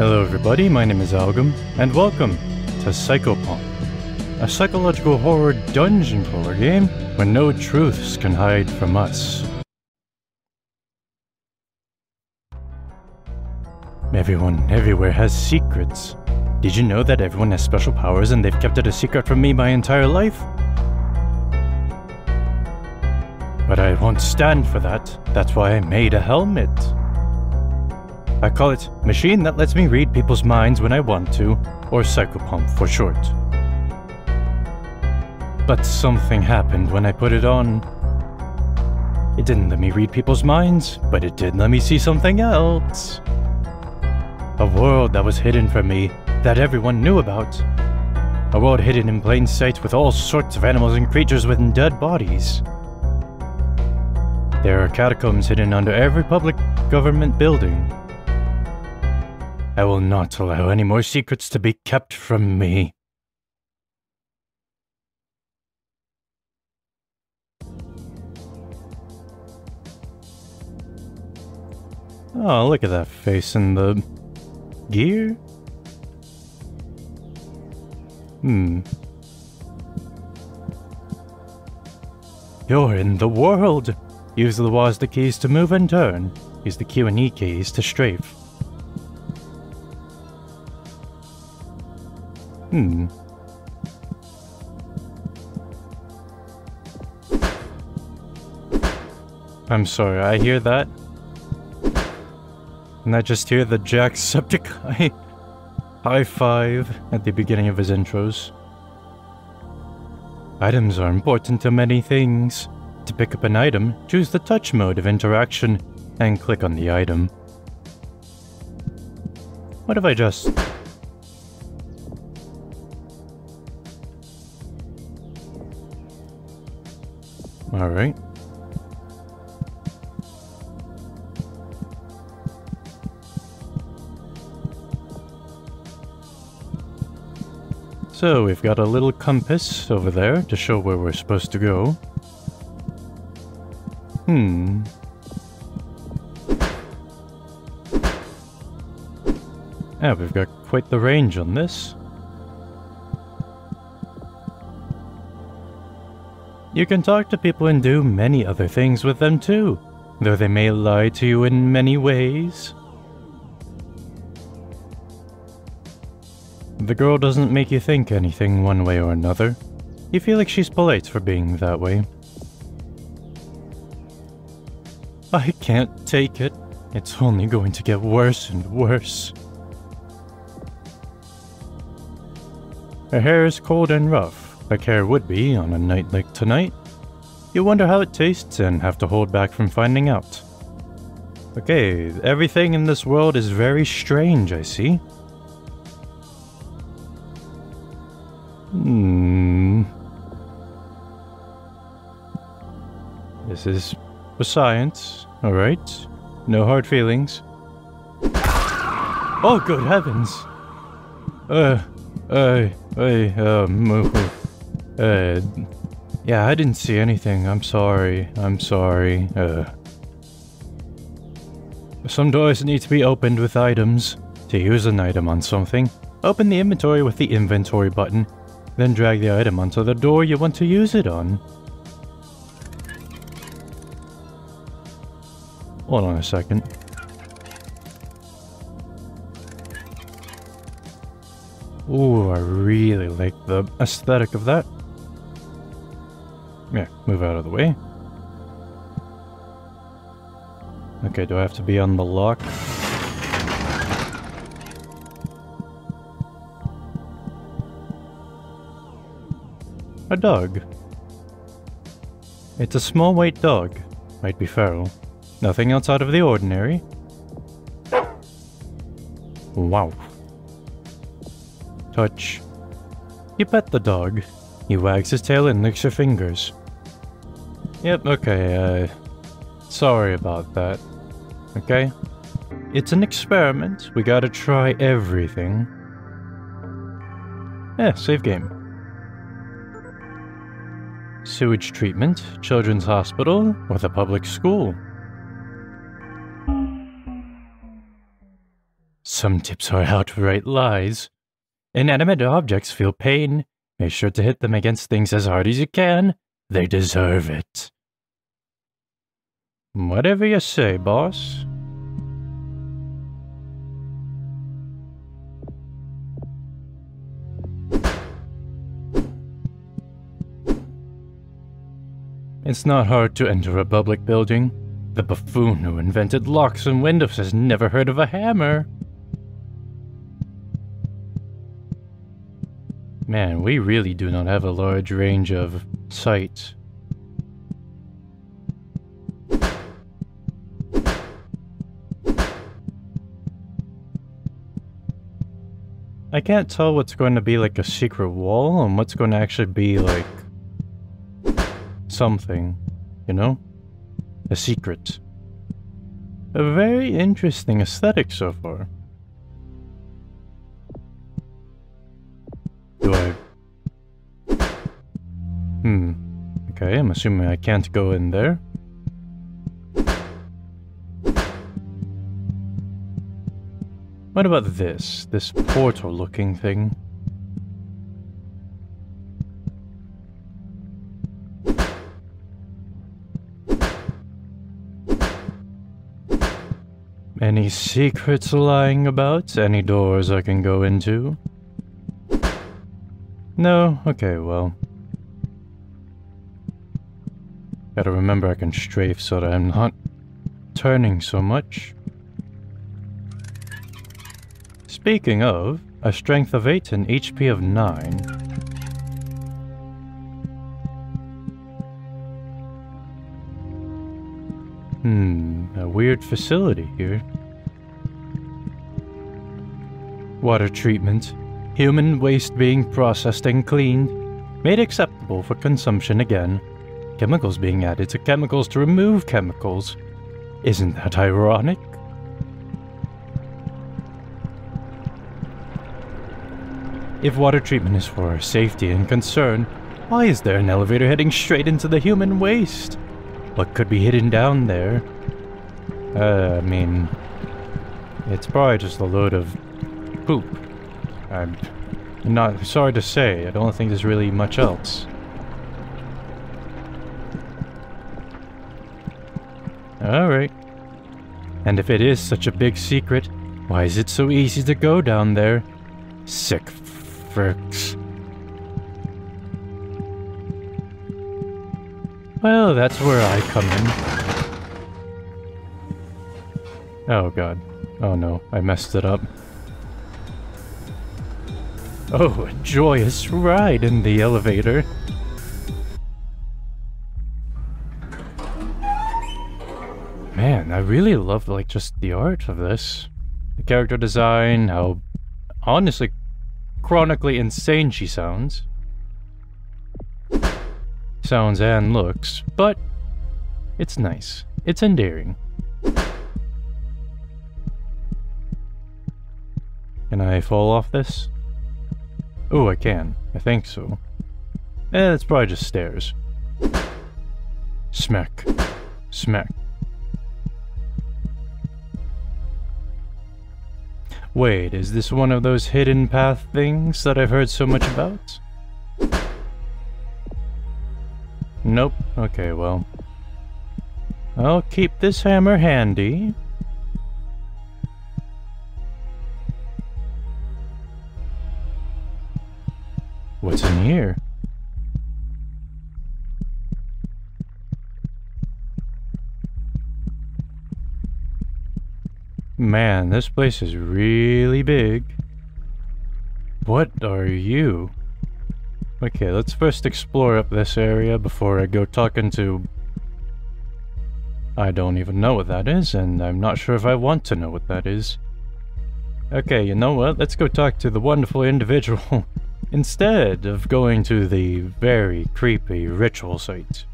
Hello everybody, my name is Algam, and welcome to Psychopomp, a psychological horror dungeon crawler game where no truths can hide from us. Everyone everywhere has secrets. Did you know that everyone has special powers and they've kept it a secret from me my entire life? But I won't stand for that. That's why I made a helmet. I call it Machine That Lets Me Read People's Minds When I Want To, or Psychopomp for short. But something happened when I put it on. It didn't let me read people's minds, but it did let me see something else. A world that was hidden from me, that everyone knew about. A world hidden in plain sight with all sorts of animals and creatures with dead bodies. There are catacombs hidden under every public government building. I will not allow any more secrets to be kept from me. Oh, look at that face in the gear. You're in the world. Use the WASD keys to move and turn. Use the Q and E keys to strafe. I'm sorry, I hear that. And I just hear the Jacksepticeye high five at the beginning of his intros. Items are important to many things. To pick up an item, choose the touch mode of interaction and click on the item. What if I just... Alright. So we've got a little compass over there to show where we're supposed to go. Yeah, we've got quite the range on this. You can talk to people and do many other things with them too, though they may lie to you in many ways. The girl doesn't make you think anything one way or another. You feel like she's polite for being that way. I can't take it. It's only going to get worse and worse. Her hair is cold and rough, like hair would be on a night like tonight. You wonder how it tastes and have to hold back from finding out. Okay, everything in this world is very strange, I see. This is for science, alright? No hard feelings. Oh, good heavens! Yeah, I didn't see anything. I'm sorry. Some doors need to be opened with items. To use an item on something, open the inventory with the inventory button, then drag the item onto the door you want to use it on. Hold on a second. Ooh, I really like the aesthetic of that. Yeah, move out of the way. Okay, do I have to be on the lock? A dog. It's a small white dog. Might be feral. Nothing else out of the ordinary. Wow. Touch. You pet the dog. He wags his tail and licks your fingers. Yep, okay, sorry about that. Okay? It's an experiment. We gotta try everything. Yeah, save game. Sewage Treatment, Children's Hospital, or the public school. Some tips are outright lies. Inanimate objects feel pain. Make sure to hit them against things as hard as you can. They deserve it. Whatever you say, boss. It's not hard to enter a public building. The buffoon who invented locks and windows has never heard of a hammer. Man, we really do not have a large range of sight. I can't tell what's going to be like a secret wall and what's going to actually be like something, you know? A secret. A very interesting aesthetic so far. Do I... Okay, I'm assuming I can't go in there. What about this? This portal-looking thing? Any secrets lying about? Any doors I can go into? No? Okay, well. Gotta remember I can strafe so that I'm not turning so much. Speaking of, a strength of 8 and HP of 9. A weird facility here. Water treatment. Human waste being processed and cleaned. Made acceptable for consumption again. Chemicals being added to chemicals to remove chemicals. Isn't that ironic? If water treatment is for safety and concern, why is there an elevator heading straight into the human waste? What could be hidden down there? I mean... it's probably just a load of poop. I'm not sorry to say, I don't think there's really much else. Alright. And if it is such a big secret, why is it so easy to go down there? Sick fricks. Well, that's where I come in. Oh god. Oh no, I messed it up. Oh, a joyous ride in the elevator. Man, I really love, like, just the art of this. The character design, how honestly chronically insane she sounds. Sounds and looks, but it's nice. It's endearing. Can I fall off this? Oh, I can. I think so. It's probably just stairs. Smack. Smack. Wait, is this one of those hidden path things that I've heard so much about? Nope. Okay, well. I'll keep this hammer handy. What's in here? Man, this place is really big. What are you? Okay, let's first explore up this area before I go talking to... I don't even know what that is, and I'm not sure if I want to know what that is. Okay, you know what? Let's go talk to the wonderful individual instead of going to the very creepy ritual site.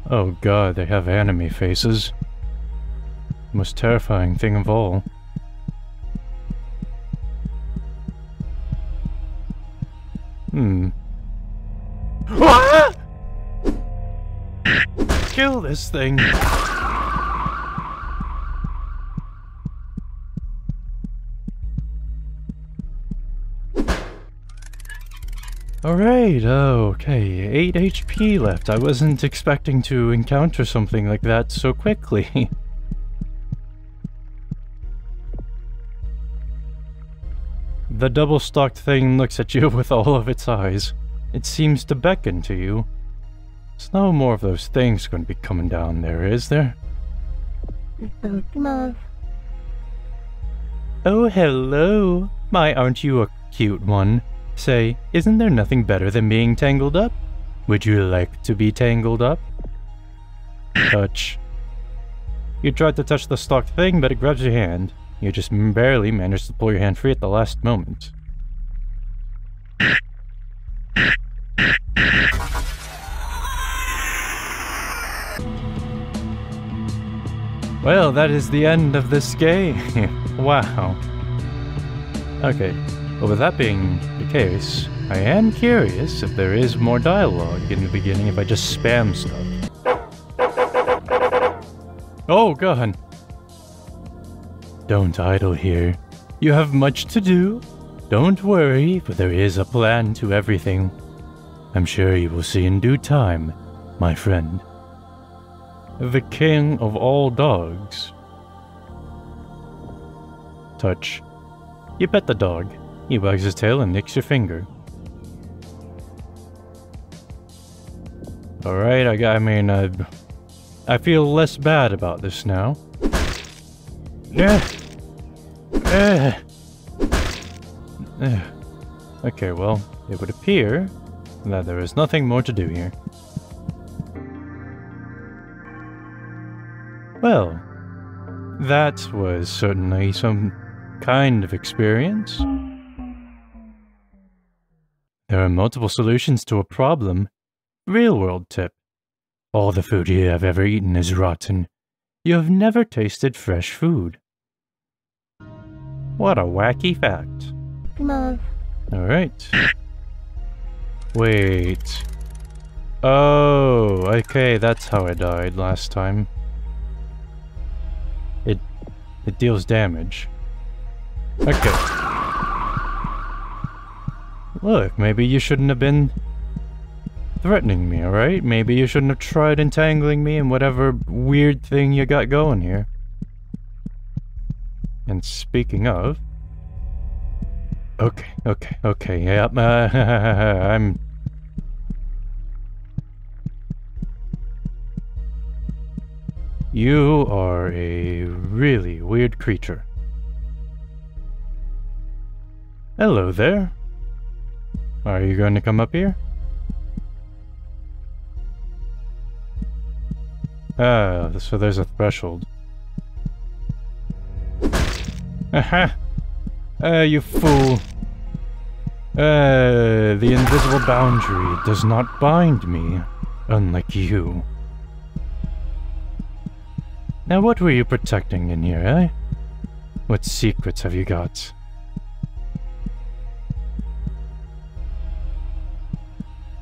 Oh god, they have anime faces. Most terrifying thing of all. Ah! Kill this thing! Alright, okay, 8 HP left. I wasn't expecting to encounter something like that so quickly. The double-stalked thing looks at you with all of its eyes. It seems to beckon to you. There's no more of those things going to be coming down there, is there? Oh, hello. My, aren't you a cute one? Say, isn't there nothing better than being tangled up? Would you like to be tangled up? Touch. You tried to touch the stalked thing, but it grabs your hand. You just barely managed to pull your hand free at the last moment. Well, that is the end of this game. Wow. Okay, well, with that being the case, I am curious if there is more dialogue in the beginning if I just spam stuff. Oh, God. Don't idle here. You have much to do. Don't worry, for there is a plan to everything. I'm sure you will see in due time, my friend. The king of all dogs. Touch. You pet the dog. He wags his tail and nicks your finger. Alright, I feel less bad about this now. Okay, well, it would appear that there is nothing more to do here. Well, that was certainly some kind of experience. There are multiple solutions to a problem. Real-world tip. All the food you have ever eaten is rotten. You have never tasted fresh food. What a wacky fact. Alright. Wait. Oh, okay, that's how I died last time. It deals damage. Okay. Look, maybe you shouldn't have been threatening me, alright? Maybe you shouldn't have tried entangling me in whatever weird thing you got going here. And speaking of... Okay, yep, I'm... You are a really weird creature. Hello there. Are you going to come up here? Ah, so there's a threshold. Aha! You fool. The invisible boundary does not bind me, unlike you. Now what were you protecting in here, eh? What secrets have you got?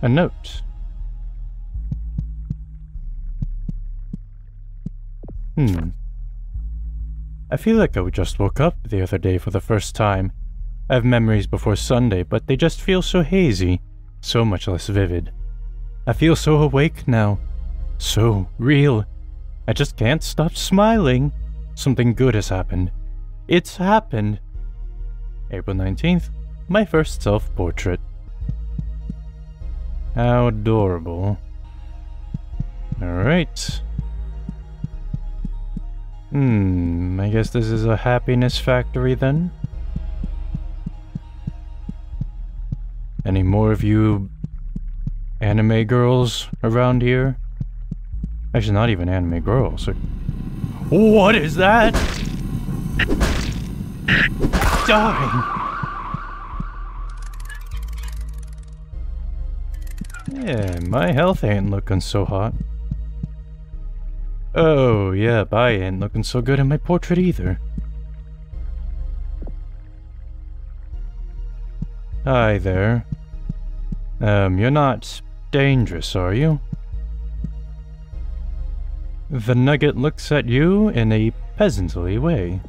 A note. I feel like I just woke up the other day for the first time. I have memories before Sunday, but they just feel so hazy, so much less vivid. I feel so awake now, so real. I just can't stop smiling. Something good has happened. It's happened. April 19th, my first self-portrait. How adorable. Alright. I guess this is a happiness factory then? Any more of you anime girls around here? Actually, not even anime girls. What is that? Dying! Yeah, my health ain't looking so hot. Oh, yeah, I ain't looking so good in my portrait either. Hi there. You're not dangerous, are you? The nugget looks at you in a peasantly way.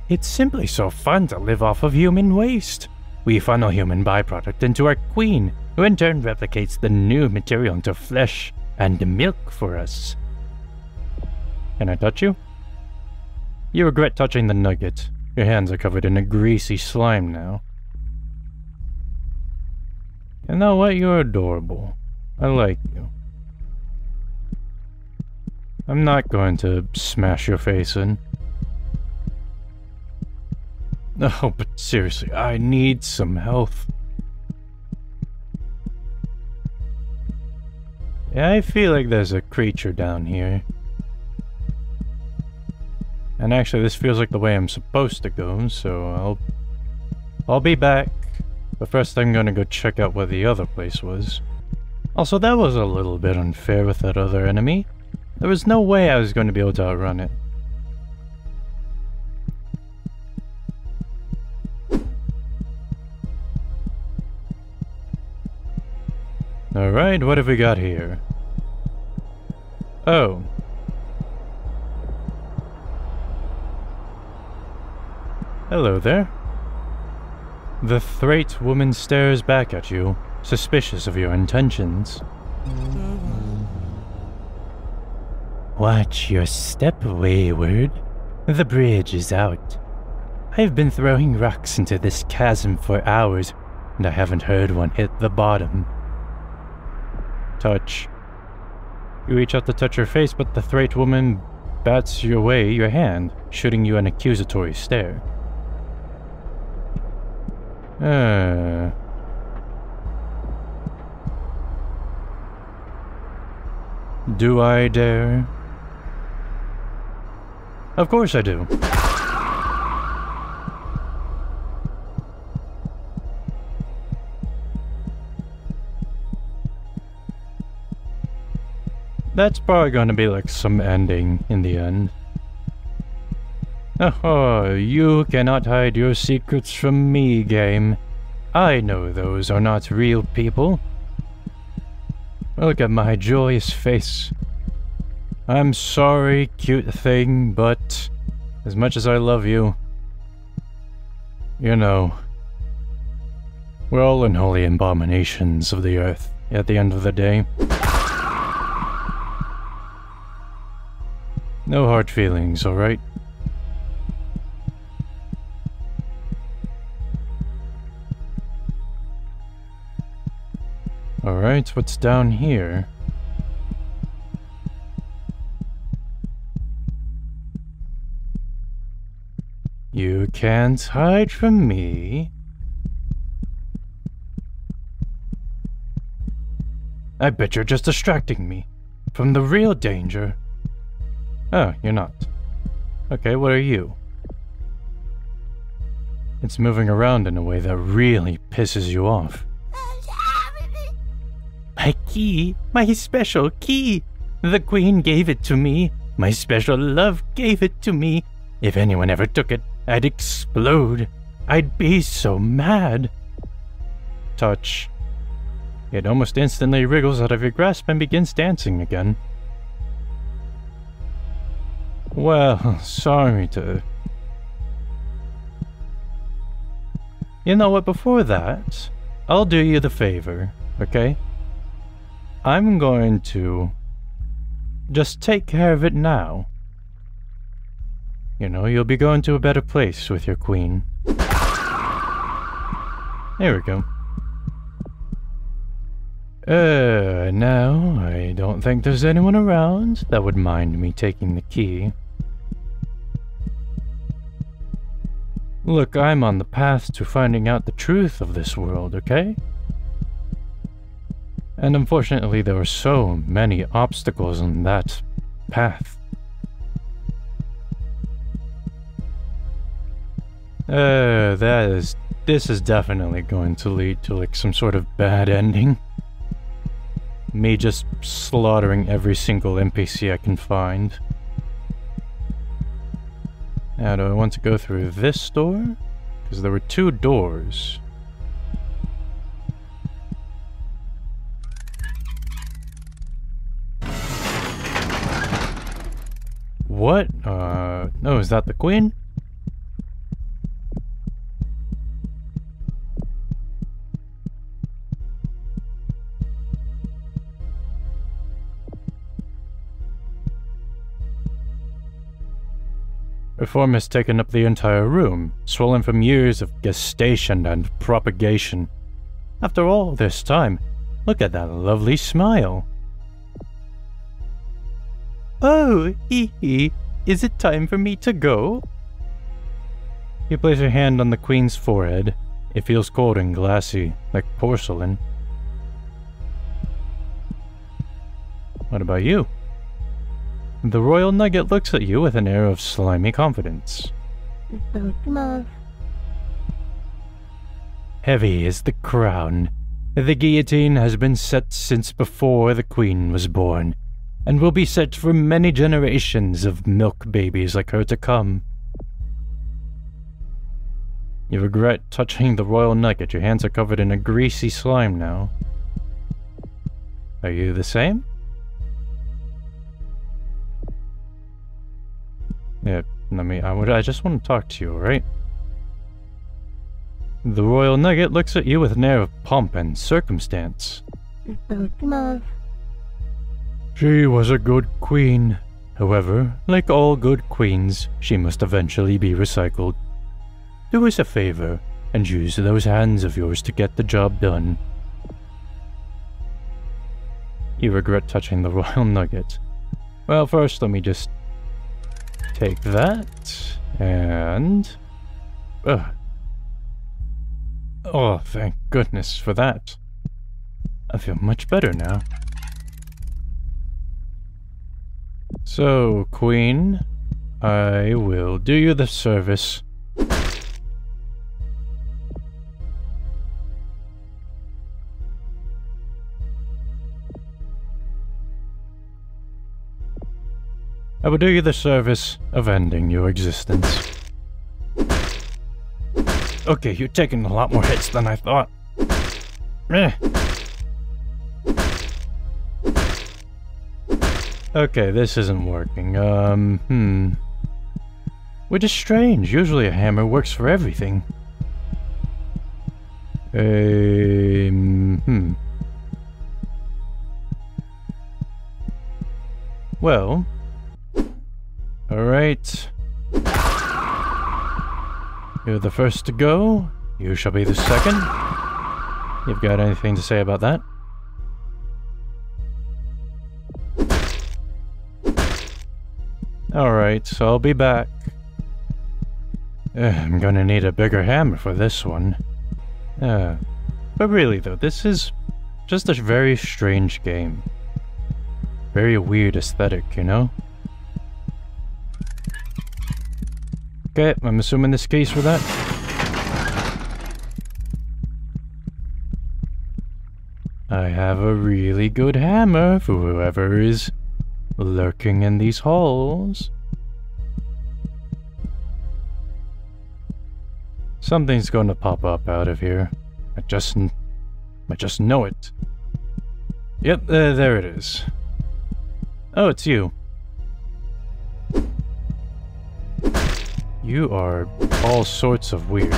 It's simply so fun to live off of human waste. We funnel human byproduct into our queen, who in turn replicates the new material into flesh and milk for us. Can I touch you? You regret touching the nugget. Your hands are covered in a greasy slime now. You know what? You're adorable. I like you. I'm not going to smash your face in. No, but seriously, I need some health. Yeah, I feel like there's a creature down here. And actually, this feels like the way I'm supposed to go, so I'll be back. But first I'm gonna go check out what the other place was. Also, that was a little bit unfair with that other enemy. There was no way I was going to be able to outrun it. Alright, what have we got here? Oh. Hello there. The Threat woman stares back at you, suspicious of your intentions. Watch your step, wayward. The bridge is out. I've been throwing rocks into this chasm for hours, and I haven't heard one hit the bottom. Touch. You reach out to touch her face, but the Threat woman bats away your hand, shooting you an accusatory stare. Do I dare? Of course I do. That's probably gonna be like some ending in the end. Oh, you cannot hide your secrets from me, game. I know those are not real people. Look at my joyous face. I'm sorry, cute thing, but as much as I love you, you know, we're all unholy abominations of the earth at the end of the day. No hard feelings, alright? Alright, what's down here? You can't hide from me. I bet you're just distracting me from the real danger. Oh, you're not. Okay, what are you? It's moving around in a way that really pisses you off. My key! My special key! The Queen gave it to me. My special love gave it to me. If anyone ever took it, I'd explode. I'd be so mad. Touch. It almost instantly wriggles out of your grasp and begins dancing again. Well, sorry to... You know what, before that, I'll do you the favor, okay? I'm going to just take care of it now. You know, you'll be going to a better place with your queen. There we go. Now, I don't think there's anyone around that would mind me taking the key. Look, I'm on the path to finding out the truth of this world, okay? And unfortunately, there were so many obstacles on that path. This is definitely going to lead to like some sort of bad ending. Me just slaughtering every single NPC I can find. Now, do I want to go through this door? Because there were 2 doors. What? No, is that the queen? Her form has taken up the entire room, swollen from years of gestation and propagation. After all this time, look at that lovely smile. Oh, hee, is it time for me to go? You place your hand on the queen's forehead. It feels cold and glassy, like porcelain. What about you? The royal nugget looks at you with an air of slimy confidence. Heavy is the crown. The guillotine has been set since before the queen was born, and will be set for many generations of milk babies like her to come. You regret touching the royal nugget. Your hands are covered in a greasy slime now. Are you the same? Yeah, I just want to talk to you, alright? The royal nugget looks at you with an air of pomp and circumstance. She was a good queen. However, like all good queens, she must eventually be recycled. Do us a favor and use those hands of yours to get the job done. You regret touching the royal nugget. Well, first let me just take that, and... Oh, thank goodness for that. I feel much better now. So, Queen, I will do you the service. I will do you the service of ending your existence. Okay, you're taking a lot more hits than I thought. Okay, this isn't working. Which is strange. Usually a hammer works for everything. Well... Alright. You're the first to go. You shall be the second. You've got anything to say about that? Alright, so I'll be back. I'm gonna need a bigger hammer for this one. But really though, this is just a very strange game. Very weird aesthetic, you know? Okay, I'm assuming this case for that. I have a really good hammer for whoever is lurking in these halls. Something's gonna pop up out of here. I just know it. Yep, there it is. Oh, it's you. You are all sorts of weird.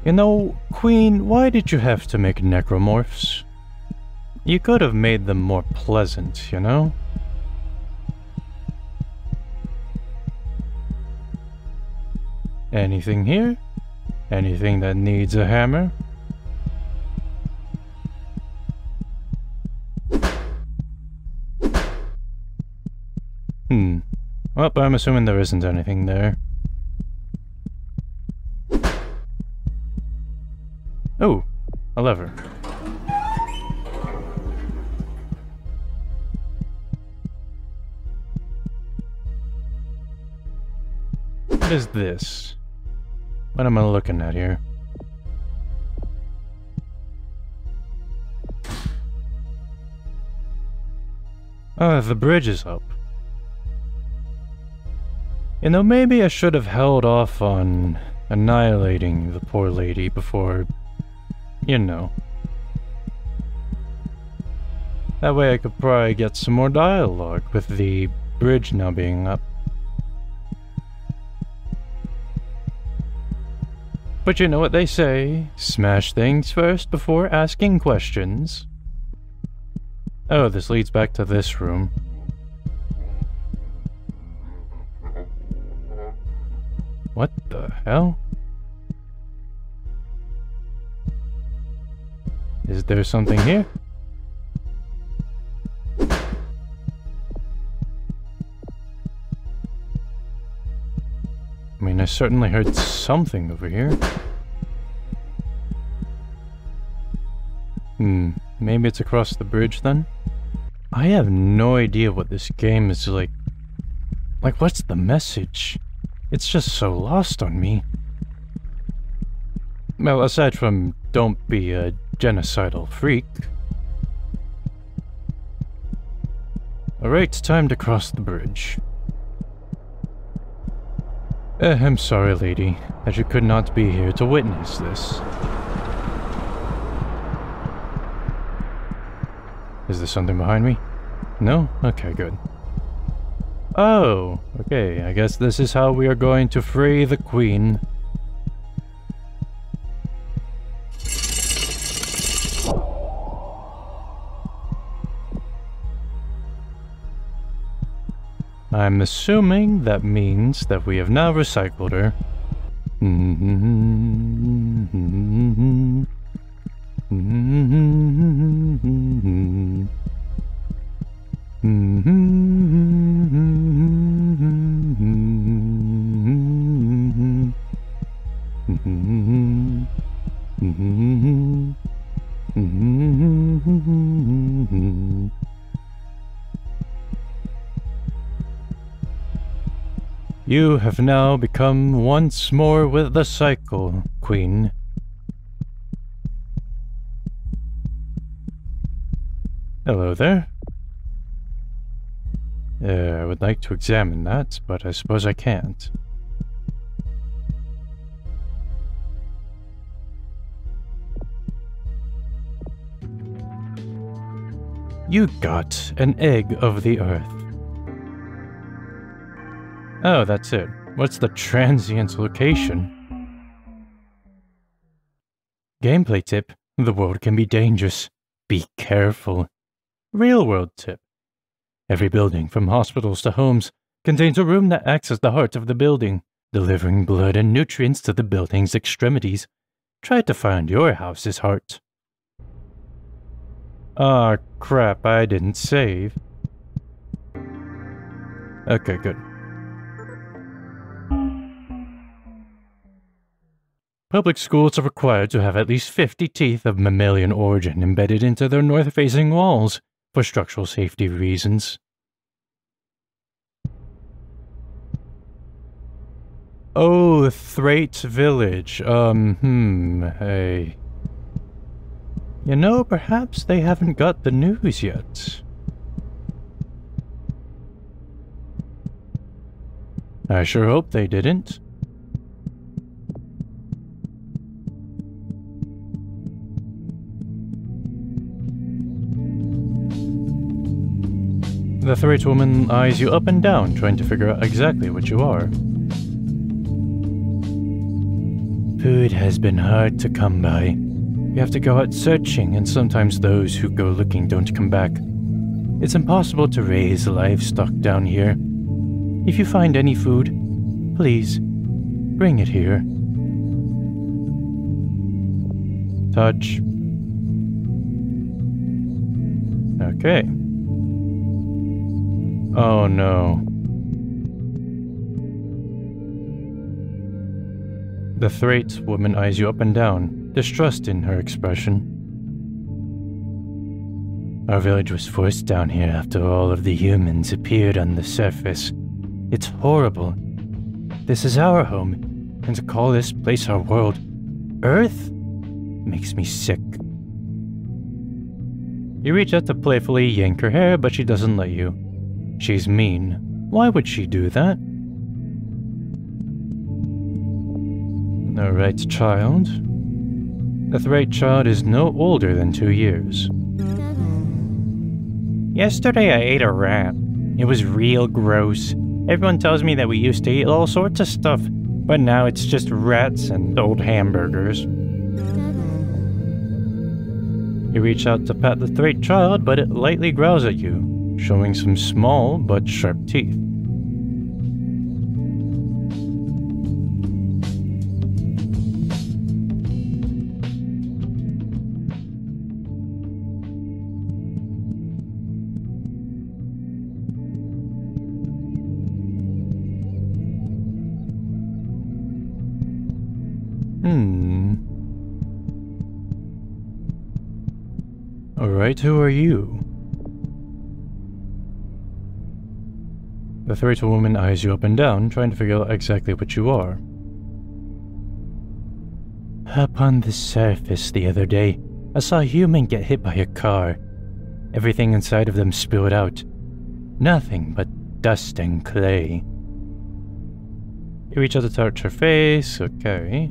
You know, Queen, why did you have to make necromorphs? You could have made them more pleasant, you know? Anything here? Anything that needs a hammer? Well, I'm assuming there isn't anything there. Oh, a lever. What is this? What am I looking at here? Oh, the bridge is up. You know, maybe I should have held off on annihilating the poor lady before, you know. That way I could probably get some more dialogue with the bridge now being up. But you know what they say, smash things first before asking questions. Oh, this leads back to this room. What the hell? Is there something here? I mean, I certainly heard something over here. Maybe it's across the bridge then? I have no idea what this game is like. Like, what's the message? It's just so lost on me. Well, aside from don't be a genocidal freak. Alright, time to cross the bridge. I'm sorry, lady, that you could not be here to witness this. Is there something behind me? No? Okay, good. Oh, okay, I guess this is how we are going to free the queen. I'm assuming that means that we have now recycled her. You have now become once more with the cycle, Queen. Hello there. I would like to examine that, but I suppose I can't. You got an egg of the earth. Oh, that's it. What's the transient location? Gameplay tip. The world can be dangerous. Be careful. Real world tip. Every building, from hospitals to homes, contains a room that acts as the heart of the building, delivering blood and nutrients to the building's extremities. Try to find your house's heart. Ah, crap, I didn't save. Okay, good. Public schools are required to have at least 50 teeth of mammalian origin embedded into their north-facing walls for structural safety reasons. Oh, Thrait Village. Hey. You know, perhaps they haven't got the news yet. I sure hope they didn't. The Thrait woman eyes you up and down, trying to figure out exactly what you are. Food has been hard to come by. You have to go out searching, and sometimes those who go looking don't come back. It's impossible to raise livestock down here. If you find any food, please, bring it here. Touch. Okay. Oh no. The Thrait woman eyes you up and down, distrust in her expression. Our village was forced down here after all of the humans appeared on the surface. It's horrible. This is our home, and to call this place our world, Earth, makes me sick. You reach out to playfully yank her hair, but she doesn't let you. She's mean. Why would she do that? Alright, child. The right child is no older than 2 years. Yesterday I ate a rat. It was real gross. Everyone tells me that we used to eat all sorts of stuff, but now it's just rats and old hamburgers. You reach out to pat the threat child, but it lightly growls at you, showing some small but sharp teeth. Alright, who are you? The threat woman eyes you up and down, trying to figure out exactly what you are. Up on the surface the other day, I saw a human get hit by a car. Everything inside of them spilled out. Nothing but dust and clay. You reach out to touch her face, okay.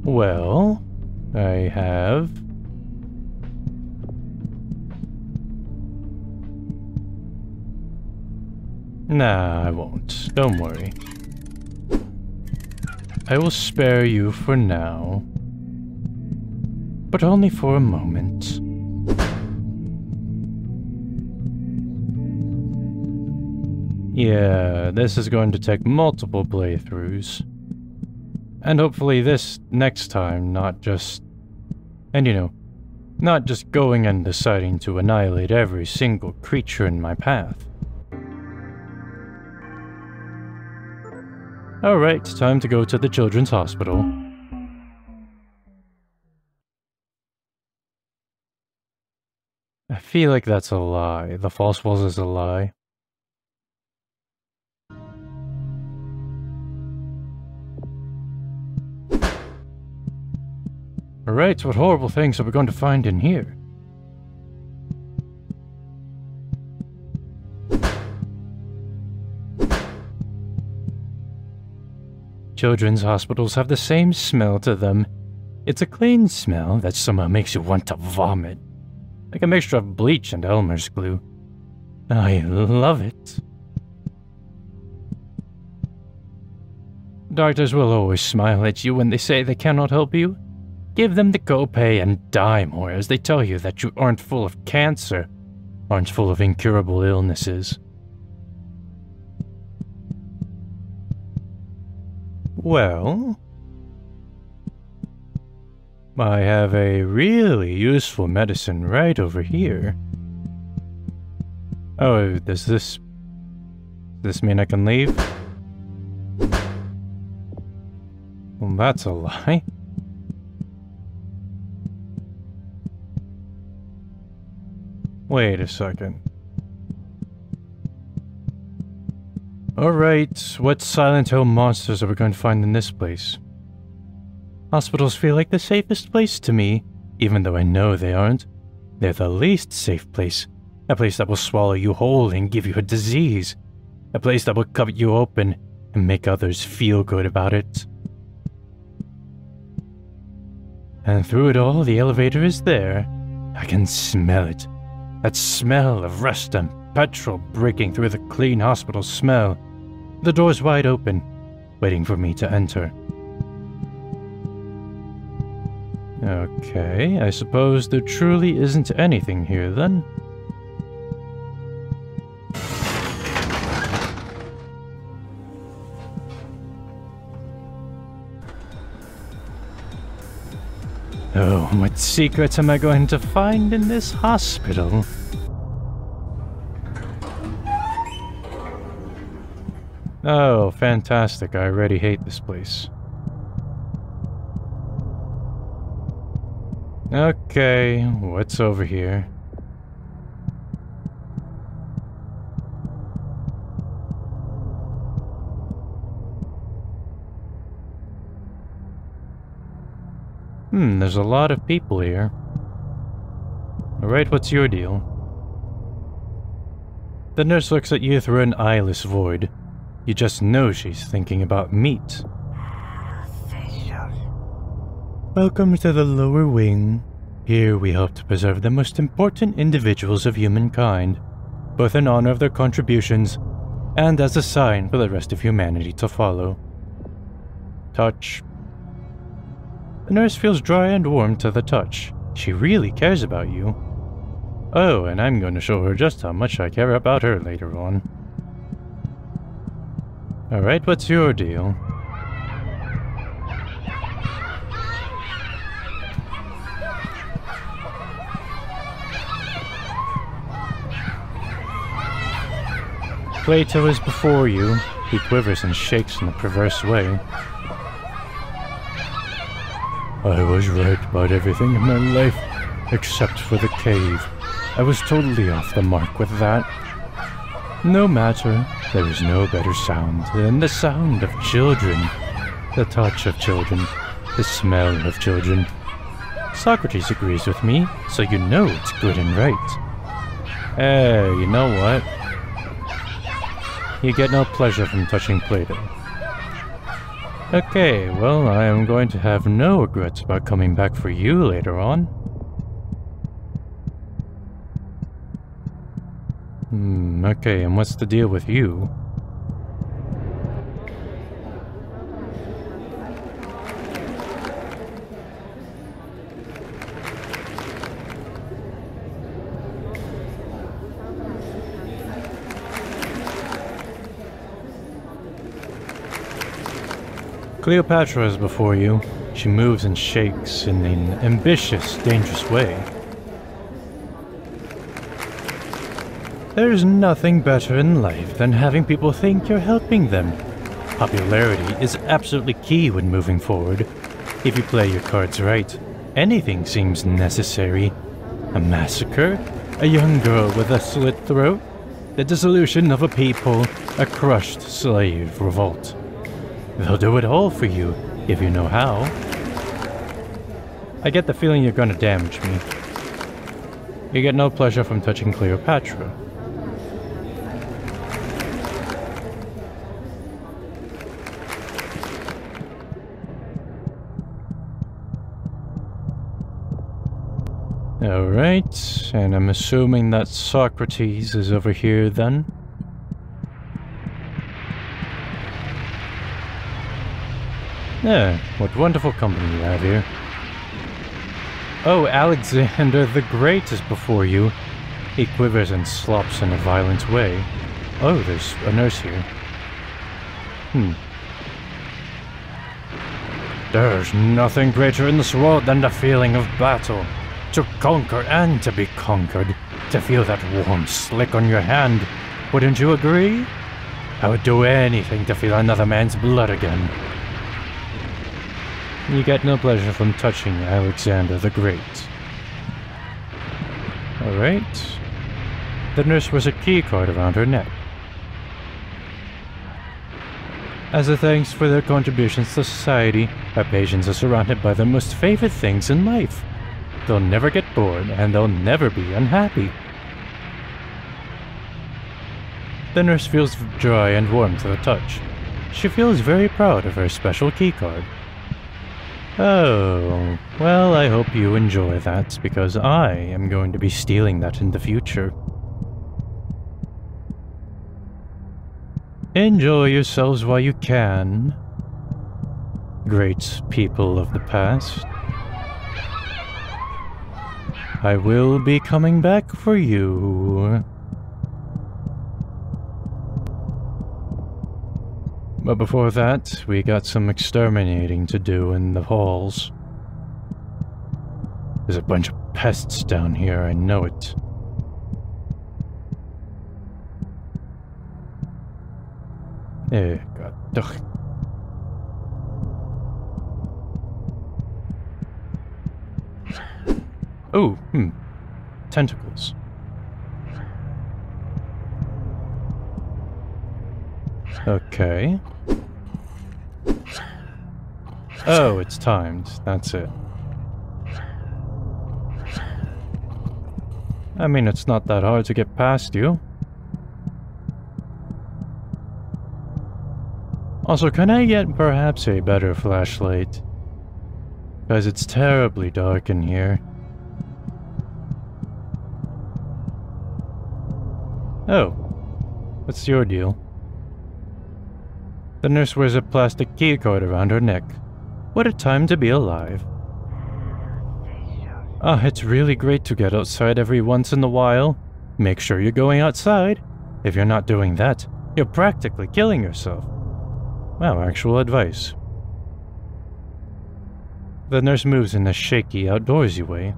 Well, I have... Nah, I won't. Don't worry. I will spare you for now. But only for a moment. Yeah, this is going to take multiple playthroughs. And hopefully this next time, not just... And you know, not just going and deciding to annihilate every single creature in my path. Alright, time to go to the children's hospital. I feel like that's a lie. The false walls is a lie. Alright, what horrible things are we going to find in here? Children's hospitals have the same smell to them. It's a clean smell that somehow makes you want to vomit. Like a mixture of bleach and Elmer's glue. I love it. Doctors will always smile at you when they say they cannot help you. Give them the copay and die more as they tell you that you aren't full of cancer, aren't full of incurable illnesses. Well, I have a really useful medicine right over here. Oh, does this mean I can leave? Well, that's a lie. Wait a second. Alright, what Silent Hill monsters are we going to find in this place? Hospitals feel like the safest place to me, even though I know they aren't. They're the least safe place. A place that will swallow you whole and give you a disease. A place that will cut you open and make others feel good about it. And through it all, the elevator is there. I can smell it. That smell of rust and petrol breaking through the clean hospital smell. The door's wide open, waiting for me to enter. Okay, I suppose there truly isn't anything here then. Oh, what secrets am I going to find in this hospital? Oh, fantastic. I already hate this place. Okay, what's over here? There's a lot of people here. Alright, what's your deal? The nurse looks at you through an eyeless void. You just know she's thinking about meat. Welcome to the lower wing. Here we hope to preserve the most important individuals of humankind, both in honor of their contributions and as a sign for the rest of humanity to follow. Touch. The nurse feels dry and warm to the touch. She really cares about you. Oh, and I'm going to show her just how much I care about her later on. Alright, what's your deal? Plato is before you. He quivers and shakes in a perverse way. I was right about everything in my life, except for the cave. I was totally off the mark with that. No matter, there is no better sound than the sound of children, the touch of children, the smell of children. Socrates agrees with me, so you know it's good and right. Hey, you know what? You get no pleasure from touching Plato. Okay, well, I am going to have no regrets about coming back for you later on. Okay, and what's the deal with you? Cleopatra is before you. She moves and shakes in an ambitious, dangerous way. There's nothing better in life than having people think you're helping them. Popularity is absolutely key when moving forward. If you play your cards right, anything seems necessary. A massacre? A young girl with a slit throat? The dissolution of a people? A crushed slave revolt? They'll do it all for you, if you know how. I get the feeling you're gonna damage me. You get no pleasure from touching Cleopatra. Alright, and I'm assuming that Socrates is over here then. Yeah, what wonderful company you have here. Oh, Alexander the Great is before you. He quivers and slops in a violent way. Oh, there's a nurse here. There's nothing greater in this world than the feeling of battle. To conquer and to be conquered. To feel that warm slick on your hand. Wouldn't you agree? I would do anything to feel another man's blood again. You get no pleasure from touching Alexander the Great. Alright. The nurse wears a key card around her neck. As a thanks for their contributions to society, our patients are surrounded by their most favorite things in life. They'll never get bored, and they'll never be unhappy. The nurse feels dry and warm to the touch. She feels very proud of her special key card. Oh, well, I hope you enjoy that, because I am going to be stealing that in the future. Enjoy yourselves while you can, great people of the past. I will be coming back for you. But before that, we got some exterminating to do in the halls. There's a bunch of pests down here, I know it. Eh, God. Ugh. Oh, tentacles. Okay. Oh, it's timed. That's it. I mean, it's not that hard to get past you. Also, can I get perhaps a better flashlight? Because it's terribly dark in here. Oh. What's your deal? The nurse wears a plastic keycard around her neck. What a time to be alive. Ah, it's really great to get outside every once in a while. Make sure you're going outside. If you're not doing that, you're practically killing yourself. Wow, actual advice. The nurse moves in a shaky, outdoorsy way.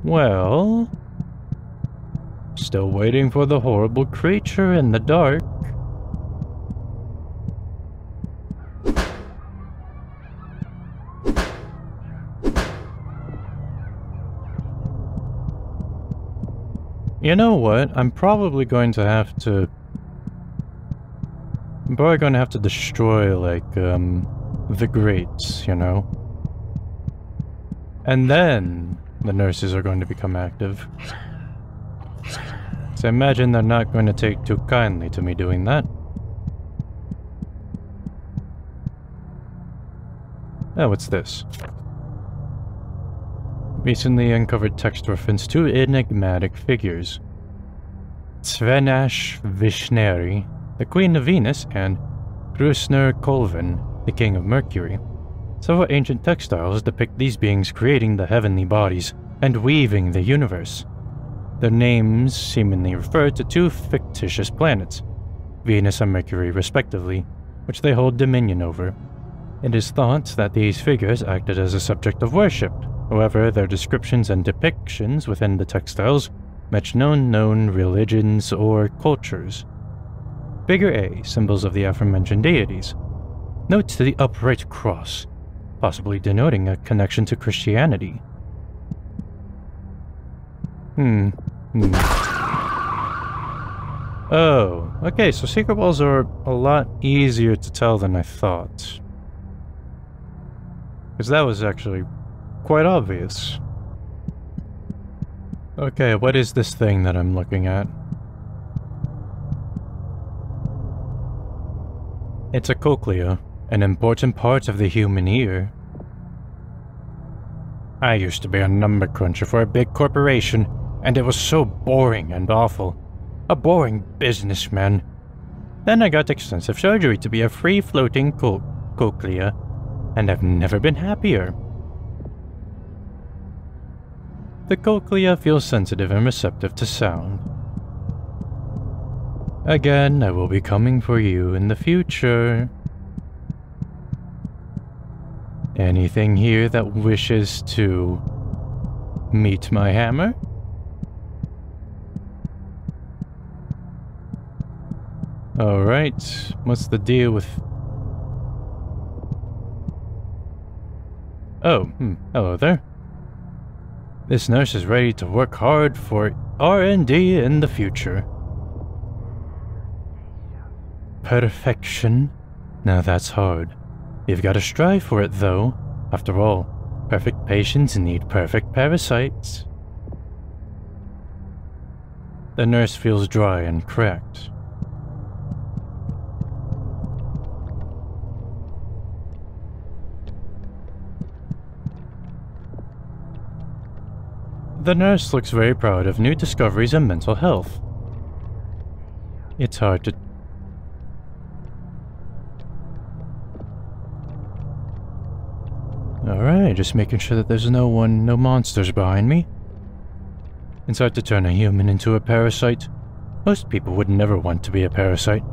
Well... Still waiting for the horrible creature in the dark. You know what? I'm probably going to have to destroy, like, the grates, you know? And then the nurses are going to become active. So I imagine they're not going to take too kindly to me doing that. Oh, what's this? Recently uncovered text reference two enigmatic figures. Svenach Vishneri, the Queen of Venus, and Grusner Colvin, the King of Mercury. Several ancient textiles depict these beings creating the heavenly bodies and weaving the universe. Their names seemingly refer to two fictitious planets, Venus and Mercury respectively, which they hold dominion over. It is thought that these figures acted as a subject of worship. However, their descriptions and depictions within the textiles match known religions or cultures. Figure A, symbols of the aforementioned deities. Note to the upright cross, possibly denoting a connection to Christianity. Oh, okay, so secret balls are a lot easier to tell than I thought. Because that was actually quite obvious. Okay, what is this thing that I'm looking at? It's a cochlea, an important part of the human ear. I used to be a number cruncher for a big corporation, and it was so boring and awful. A boring businessman. Then I got extensive surgery to be a free-floating cochlea, and I've never been happier. The cochlea feels sensitive and receptive to sound. Again, I will be coming for you in the future. Anything here that wishes to meet my hammer? Alright, what's the deal with... Oh, hello there. This nurse is ready to work hard for R&D in the future. Perfection? Now that's hard. You've got to strive for it, though. After all, perfect patients need perfect parasites. The nurse feels dry and cracked. The nurse looks very proud of new discoveries in mental health. It's hard to... Alright, just making sure that there's no monsters behind me. It's hard to turn a human into a parasite. Most people would never want to be a parasite.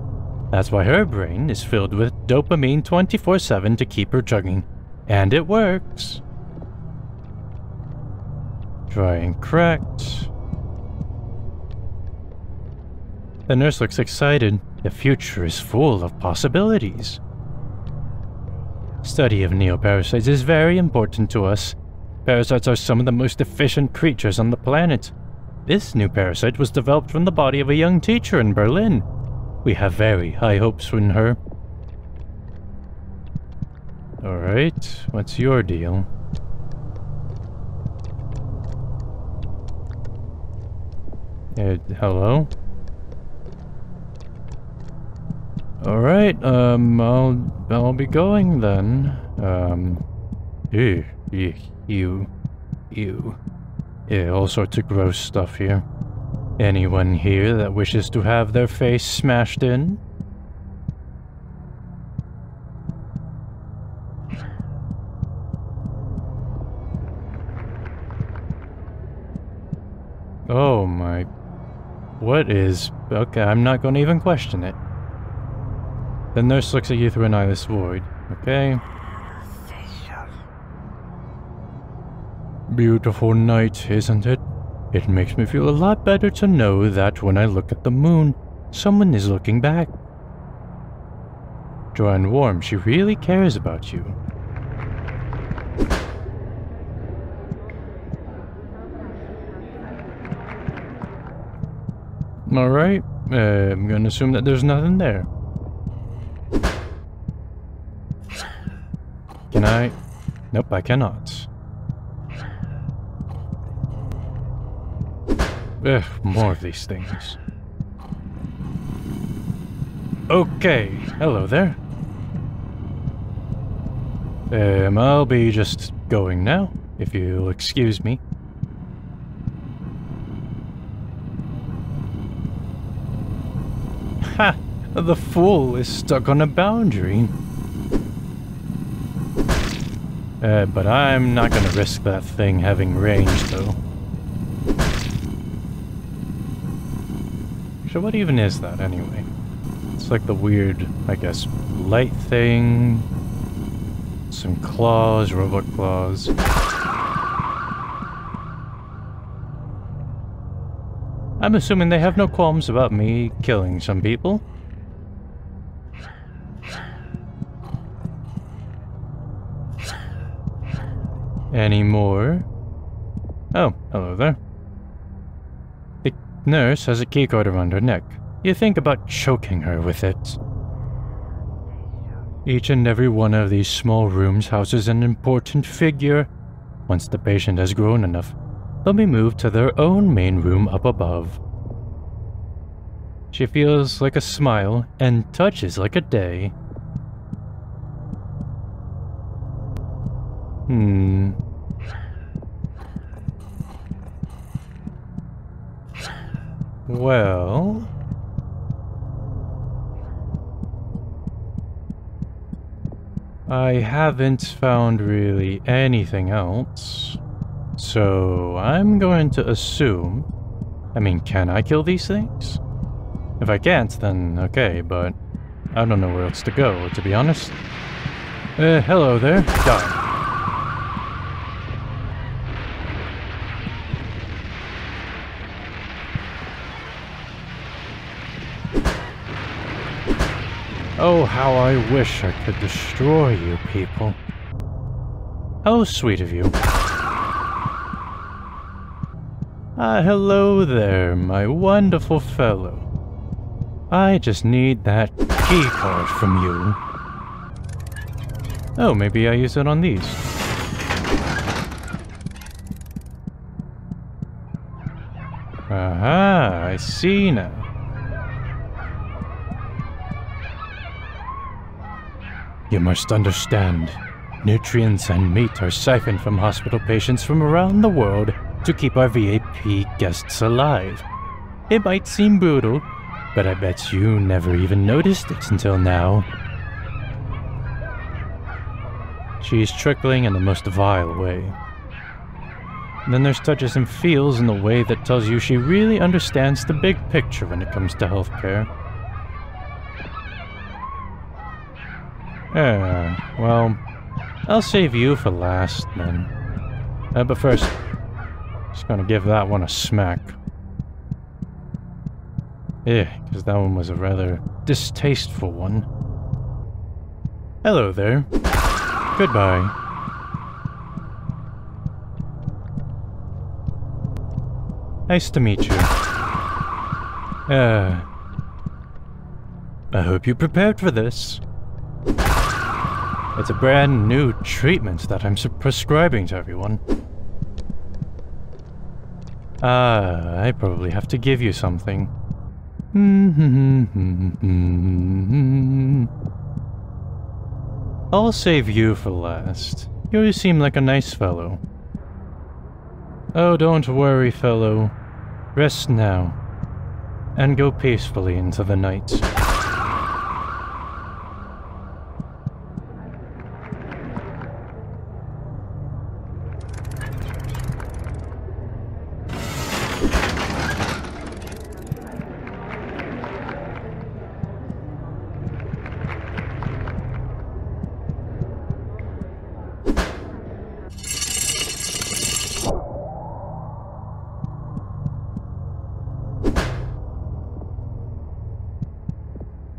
That's why her brain is filled with dopamine 24/7 to keep her chugging. And it works. Dry and cracked. The nurse looks excited. The future is full of possibilities. Study of neoparasites is very important to us. Parasites are some of the most efficient creatures on the planet. This new parasite was developed from the body of a young teacher in Berlin. We have very high hopes in her. Alright, what's your deal? Hello? Alright, I'll be going then. Ew. Yeah, all sorts of gross stuff here. Anyone here that wishes to have their face smashed in? Oh my... What is... Okay, I'm not gonna even question it. The nurse looks at you through an eyeless void. Okay. Beautiful night, isn't it? It makes me feel a lot better to know that when I look at the moon, someone is looking back. Dry and warm, she really cares about you. Alright, I'm gonna assume that there's nothing there. Can I? Nope, I cannot. Ugh, more of these things. Okay, hello there. I'll be just going now, if you'll excuse me. Ha! The fool is stuck on a boundary. But I'm not gonna risk that thing having range, though. So what even is that, anyway? It's like the weird, I guess, light thing. Some claws, robot claws. I'm assuming they have no qualms about me killing some people. Any more? Oh, hello there. The nurse has a keycard around her neck. You think about choking her with it. Each and every one of these small rooms houses an important figure. Once the patient has grown enough, they'll be moved to their own main room up above. She feels like a smile and touches like a day. Well... I haven't found really anything else. So I'm going to assume... I mean, can I kill these things? If I can't, then okay, but I don't know where else to go, to be honest. Hello there. Die. Oh, how I wish I could destroy you people. How sweet of you. Hello there, my wonderful fellow. I just need that key card from you. Oh, maybe I use it on these. Aha, I see now. You must understand, nutrients and meat are siphoned from hospital patients from around the world to keep our VIP guests alive. It might seem brutal, but I bet you never even noticed it until now. She's trickling in the most vile way. Then there's touches and feels in the way that tells you she really understands the big picture when it comes to healthcare. Well, I'll save you for last, then. But first, just gonna give that one a smack. Yeah, because that one was a rather distasteful one. Hello there. Goodbye. Nice to meet you. I hope you prepared for this. It's a brand new treatment that I'm prescribing to everyone. I probably have to give you something. I'll save you for last. You seem like a nice fellow. Oh, don't worry, fellow. Rest now, and go peacefully into the night.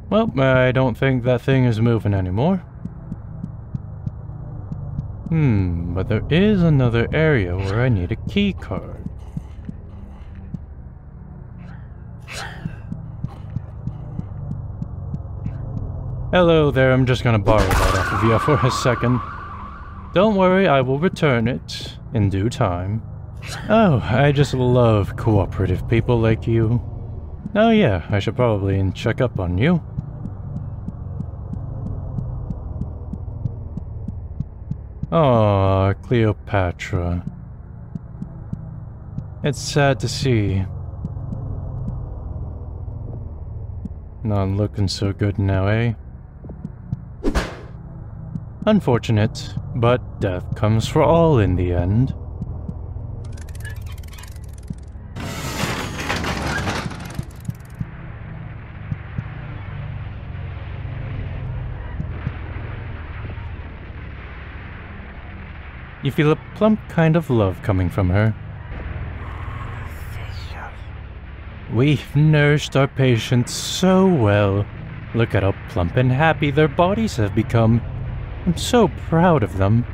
Well, I don't think that thing is moving anymore. But there is another area where I need a key card. Hello there, I'm just gonna borrow that off of you for a second. Don't worry, I will return it in due time. Oh, I just love cooperative people like you. Oh yeah, I should probably check up on you. Aw, Cleopatra. It's sad to see. Not looking so good now, eh? Unfortunate, but death comes for all in the end. You feel a plump kind of love coming from her. We've nursed our patients so well. Look at how plump and happy their bodies have become. I'm so proud of them.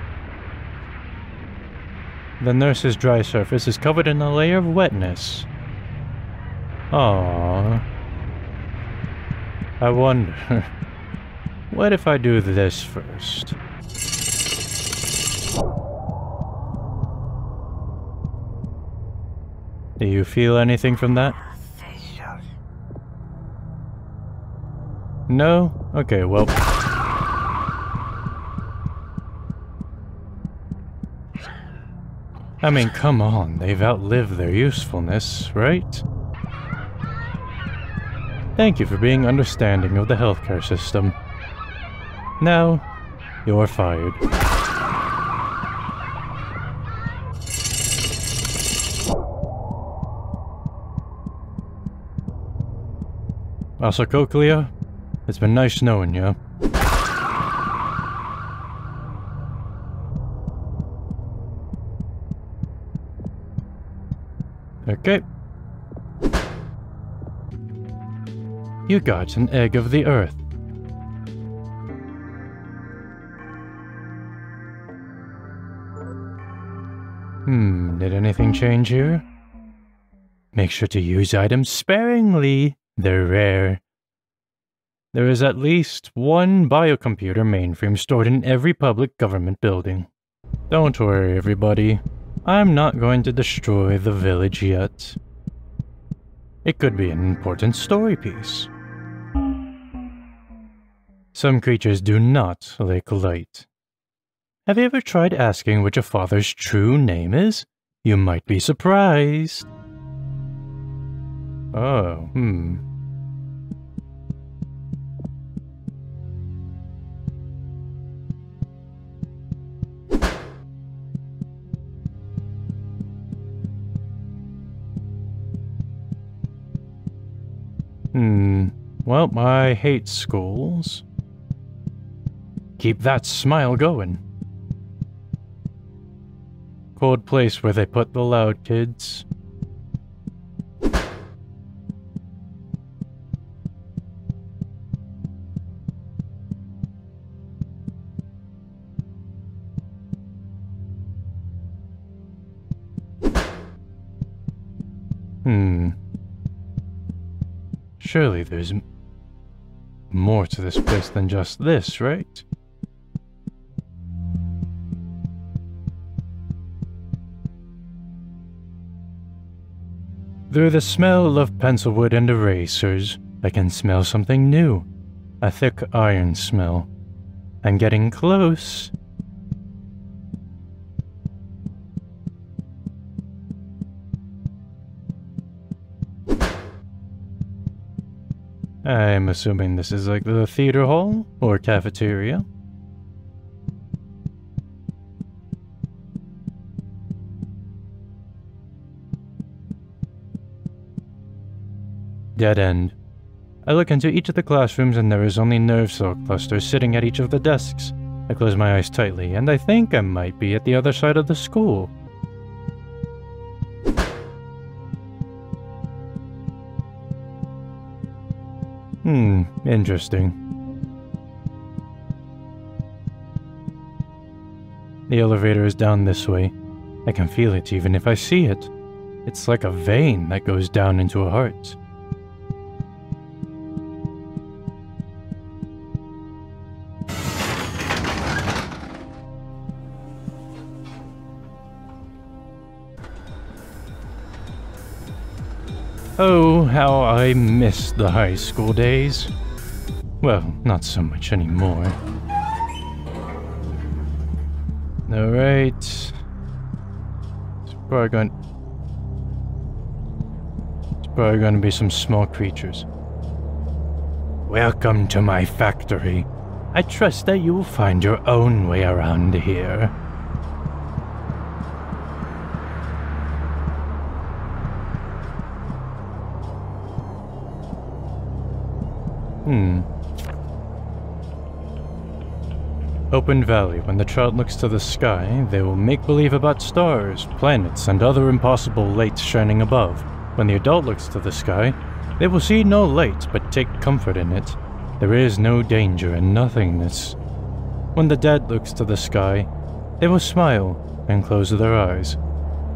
The nurse's dry surface is covered in a layer of wetness. Aww. I wonder, what if I do this first? Do you feel anything from that? No? Okay, well... I mean, come on, they've outlived their usefulness, right? Thank you for being understanding of the healthcare system. Now, you're fired. Also, Cochlea, it's been nice knowing you. Okay. You got an egg of the earth. Did anything change here? Make sure to use items sparingly. They're rare. There is at least one biocomputer mainframe stored in every public government building. Don't worry, everybody. I'm not going to destroy the village yet. It could be an important story piece. Some creatures do not like light. Have you ever tried asking what your father's true name is? You might be surprised. Oh, Well, I hate schools. Keep that smile going. Cold place where they put the loud kids. Surely there's more to this place than just this, right? Through the smell of pencilwood and erasers, I can smell something new. A thick iron smell. I'm getting close. I'm assuming this is like the theater hall or cafeteria. Dead end. I look into each of the classrooms and there is only nerve cell clusters sitting at each of the desks. I close my eyes tightly and I think I might be at the other side of the school. Interesting. The elevator is down this way. I can feel it even if I see it. It's like a vein that goes down into a heart. Oh, how I miss the high school days. Well, not so much anymore. Alright. It's probably going to be some small creatures. Welcome to my factory. I trust that you will find your own way around here. Open Valley. When the child looks to the sky, they will make believe about stars, planets, and other impossible lights shining above. When the adult looks to the sky, they will see no light but take comfort in it. There is no danger in nothingness. When the dead looks to the sky, they will smile and close their eyes,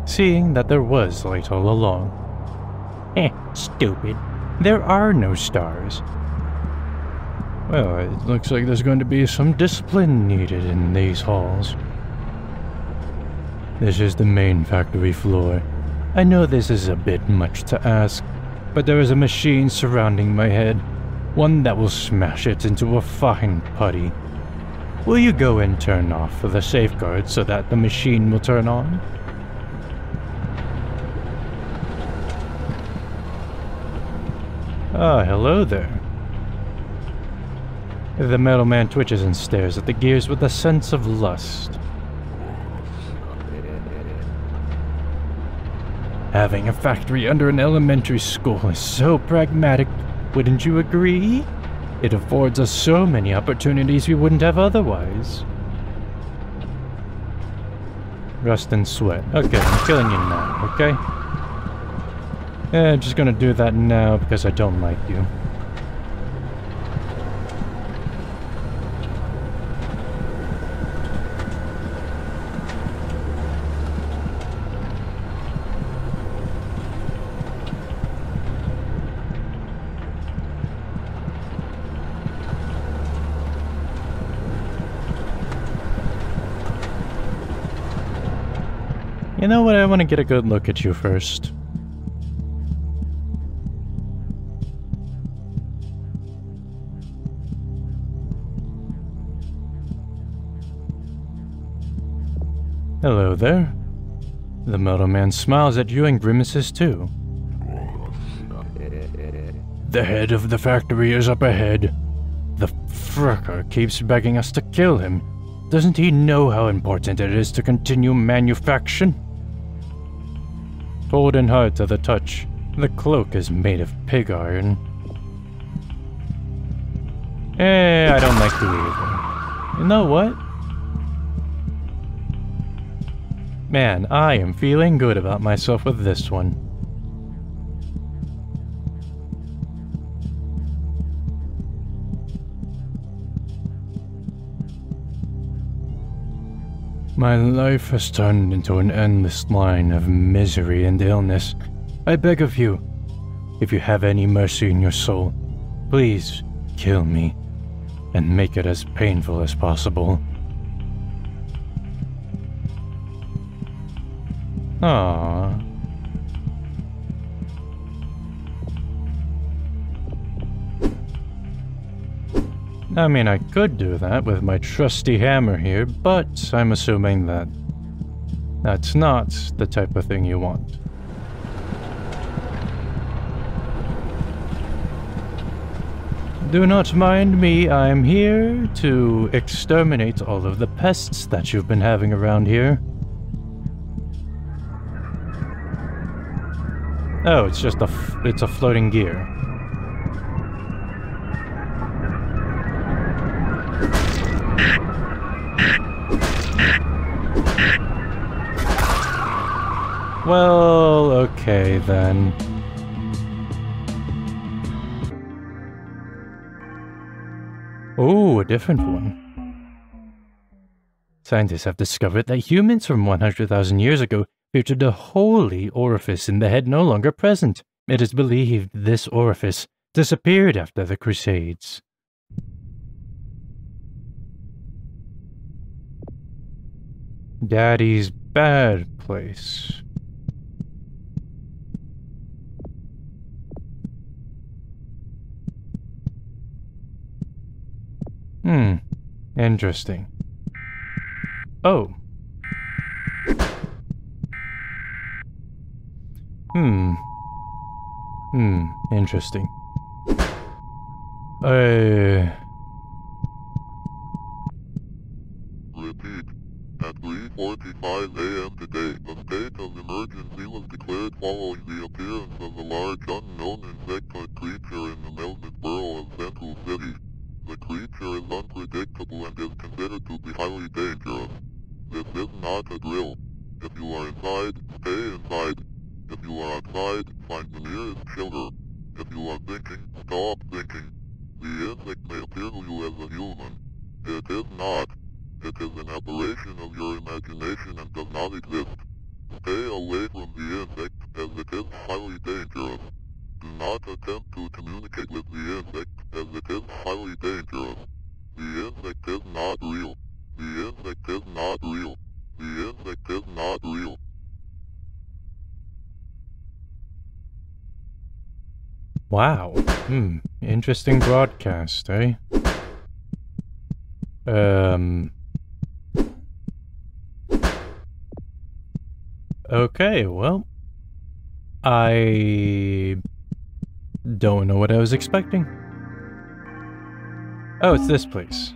seeing that there was light all along. Stupid. There are no stars. Well, it looks like there's going to be some discipline needed in these halls. This is the main factory floor. I know this is a bit much to ask, but there is a machine surrounding my head, one that will smash it into a fine putty. Will you go and turn off the safeguard so that the machine will turn on? Ah, hello there. The metal man twitches and stares at the gears with a sense of lust. Having a factory under an elementary school is so pragmatic, wouldn't you agree? It affords us so many opportunities we wouldn't have otherwise. Rust and sweat. Okay, I'm killing you now, okay? I'm just gonna do that now because I don't like you. You know what, I want to get a good look at you first. Hello there. The metal man smiles at you and grimaces too. The head of the factory is up ahead. The fricker keeps begging us to kill him. Doesn't he know how important it is to continue manufacturing? Cold and hard to the touch, the cloak is made of pig iron. I don't like you either. You know what? Man, I am feeling good about myself with this one. My life has turned into an endless line of misery and illness. I beg of you, if you have any mercy in your soul, please kill me and make it as painful as possible. Aww. I mean, I could do that with my trusty hammer here, but I'm assuming that that's not the type of thing you want. Do not mind me, I'm here to exterminate all of the pests that you've been having around here. Oh, it's just it's a floating gear. Well, okay then. Oh, a different one. Scientists have discovered that humans from 100,000 years ago featured a holy orifice in the head no longer present. It is believed this orifice disappeared after the Crusades. Daddy's bad place. Interesting. Oh. Interesting. Repeat. At 3:45 a.m. today, a state of emergency was declared following the appearance of a large unknown insect-like creature in the melted borough of Central City. The creature is unpredictable and is considered to be highly dangerous. This is not a drill. If you are inside, stay inside. If you are outside, find the nearest shelter. If you are thinking, stop thinking. The insect may appear to you as a human. It is not. It is an aberration of your imagination and does not exist. Stay away from the insect, as it is highly dangerous. Do not attempt to communicate with the insect, as it is highly dangerous. The insect is not real. The insect is not real. The insect is not real. Wow. Interesting broadcast, eh? Okay, well, I don't know what I was expecting. Oh, it's this place.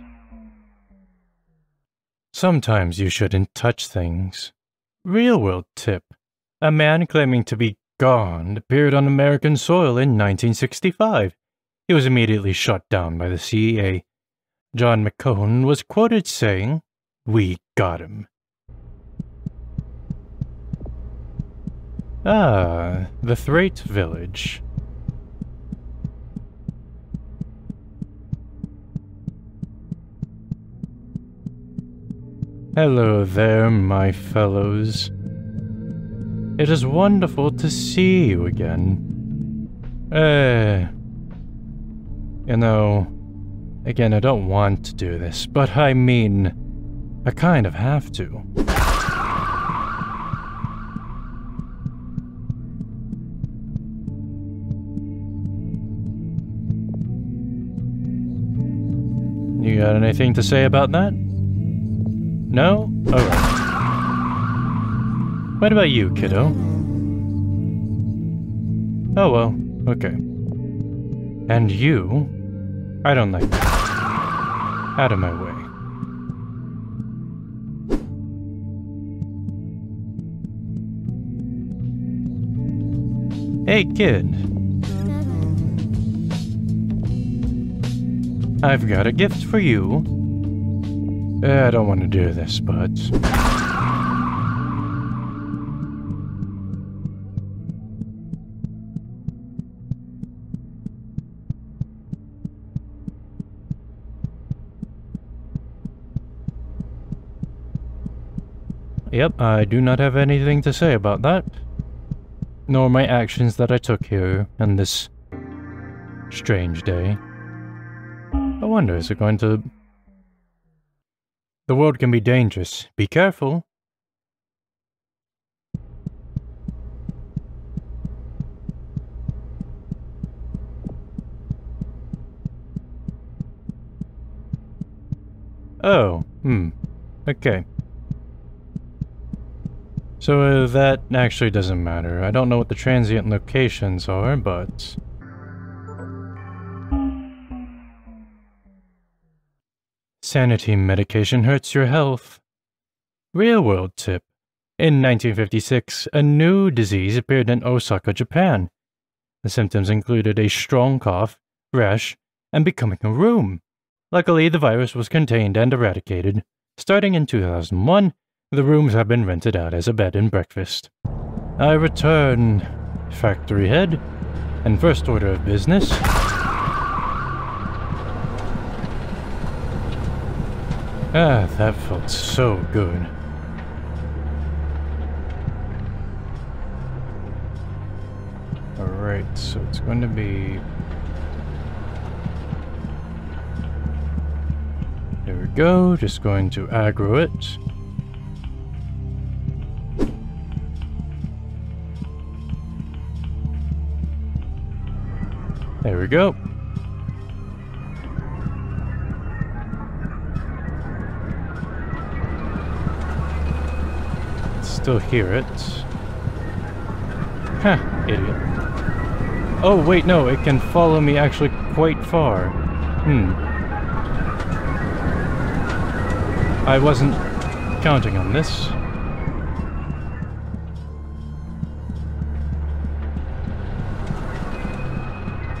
Sometimes you shouldn't touch things. Real-world tip. A man claiming to be gone appeared on American soil in 1965. He was immediately shot down by the CEA. John McCone was quoted saying, "We got him." Ah, the Threat Village. Hello there, my fellows. It is wonderful to see you again. You know, again, I don't want to do this, but I mean, I kind of have to. You got anything to say about that? No? Alright. What about you, kiddo? Oh well, okay. And you? I don't like that. Out of my way. Hey, kid. I've got a gift for you. I don't want to do this, but... Yep, I do not have anything to say about that. Nor my actions that I took here on this strange day. I wonder, is it going to... The world can be dangerous. Be careful. Oh, okay. So that actually doesn't matter. I don't know what the transient locations are, but... Sanity medication hurts your health. Real-world tip. In 1956, a new disease appeared in Osaka, Japan. The symptoms included a strong cough, rash, and becoming a room. Luckily, the virus was contained and eradicated. Starting in 2001, the rooms have been rented out as a bed and breakfast. I return, factory head, and first order of business. Ah, that felt so good. Alright, so it's going to be... There we go, just going to aggro it. There we go. Still hear it. Huh, idiot. Oh, wait, no, it can follow me actually quite far. I wasn't counting on this.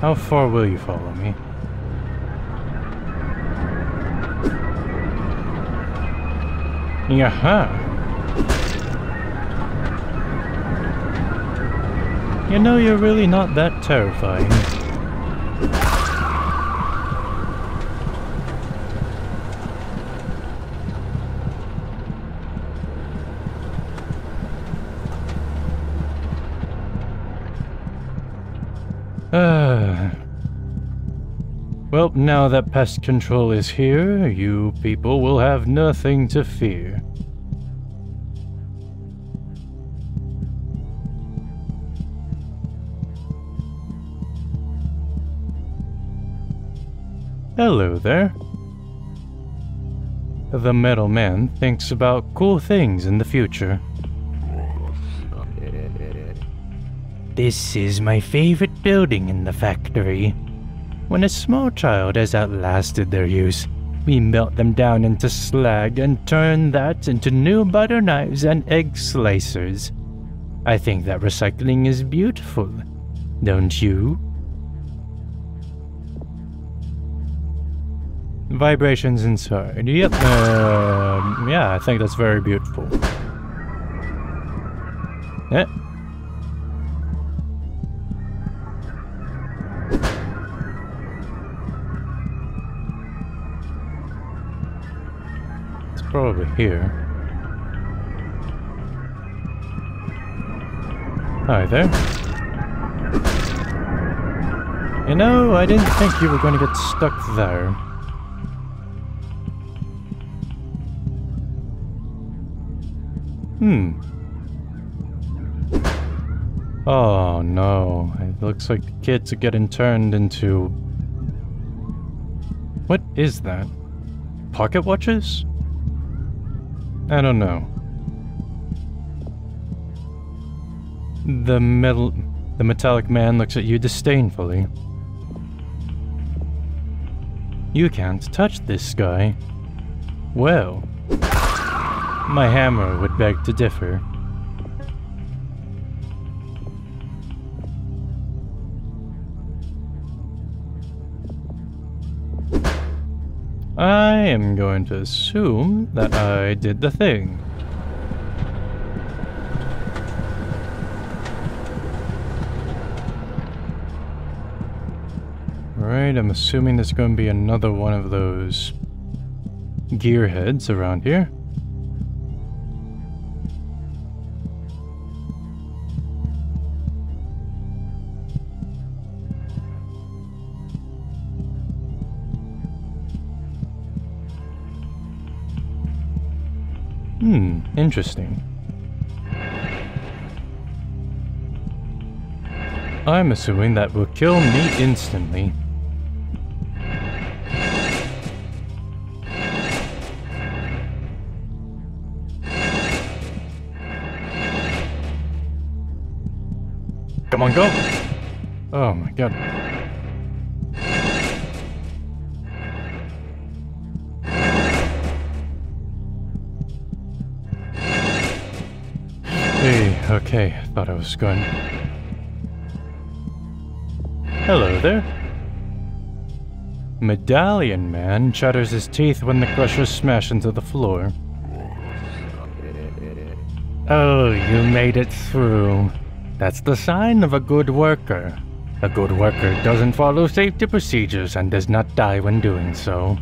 How far will you follow me? Yaha! You know, you're really not that terrifying. Well, now that pest control is here, you people will have nothing to fear. Hello there. The metal man thinks about cool things in the future. This is my favorite building in the factory. When a small child has outlasted their use, we melt them down into slag and turn that into new butter knives and egg slicers. I think that recycling is beautiful, don't you? Vibrations inside. Yep. Yeah, I think that's very beautiful. Eh. It's probably here. Hi there. You know, I didn't think you were going to get stuck there. Oh no, it looks like the kids are getting turned into... What is that? Pocket watches? I don't know. The metallic man looks at you disdainfully. You can't touch this guy. Well, my hammer would beg to differ. I am going to assume that I did the thing. Right, I'm assuming there's going to be another one of those gearheads around here. Interesting. I'm assuming that will kill me instantly. Come on, go! Oh my god. Hey, okay, thought I was going. Hello there. Medallion Man chatters his teeth when the crushers smash into the floor. Oh, you made it through. That's the sign of a good worker. A good worker doesn't follow safety procedures and does not die when doing so.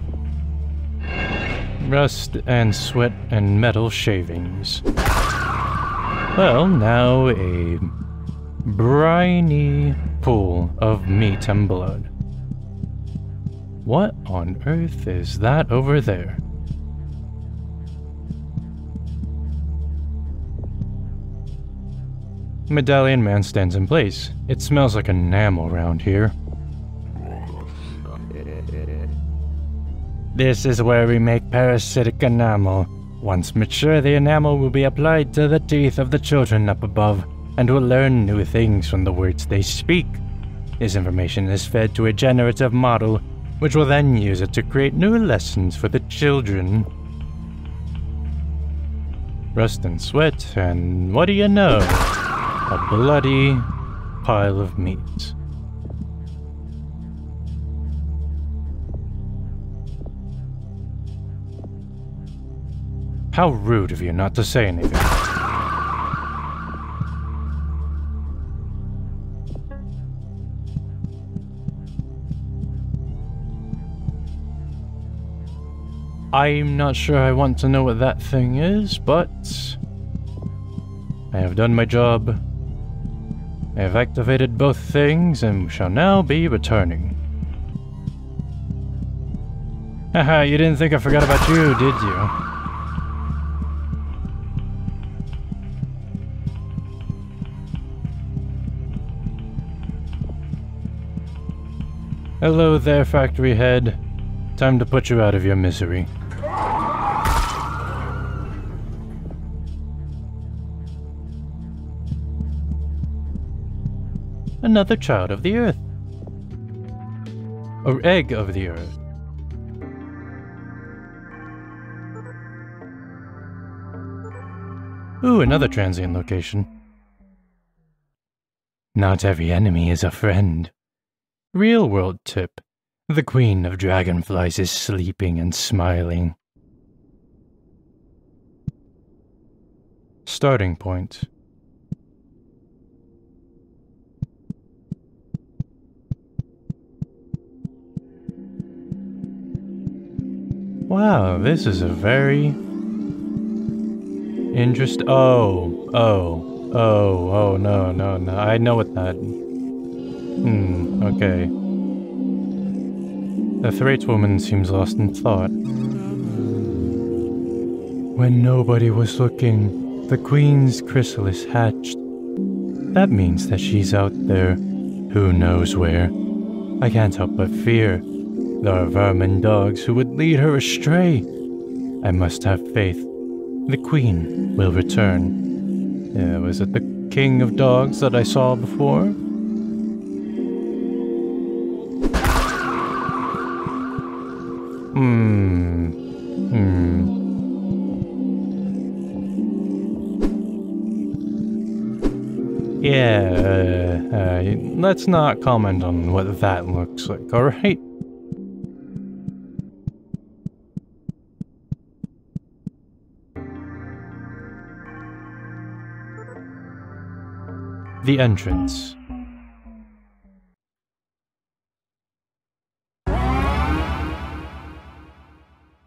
Rust and sweat and metal shavings. Well, now a briny pool of meat and blood. What on earth is that over there? Medallion Man stands in place. It smells like enamel around here. This is where we make parasitic enamel. Once mature, the enamel will be applied to the teeth of the children up above, and will learn new things from the words they speak. This information is fed to a generative model, which will then use it to create new lessons for the children. Rust and sweat, and what do you know? A bloody pile of meat. How rude of you not to say anything. I'm not sure I want to know what that thing is, but I have done my job. I have activated both things and shall now be returning. Haha, you didn't think I forgot about you, did you? Hello there, factory head. Time to put you out of your misery. Another child of the earth. Or egg of the earth. Ooh, another transient location. Not every enemy is a friend. Real world tip. The queen of dragonflies is sleeping and smiling. Starting point. Wow, this is a very Oh, no. I know what that... okay. The Thraits woman seems lost in thought. When nobody was looking, the queen's chrysalis hatched. That means that she's out there, who knows where. I can't help but fear. There are vermin dogs who would lead her astray. I must have faith. The queen will return. Was it the king of dogs that I saw before? Yeah, let's not comment on what that looks like, alright? The entrance.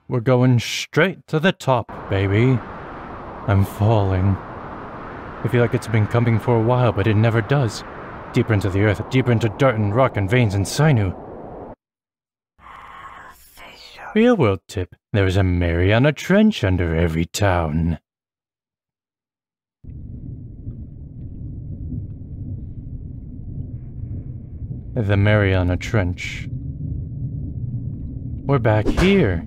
We're going straight to the top, baby. I'm falling. I feel like it's been coming for a while, but it never does. Deeper into the earth, deeper into dirt and rock and veins and sinew. Real world tip. There is a Mariana Trench under every town. The Mariana Trench. We're back here.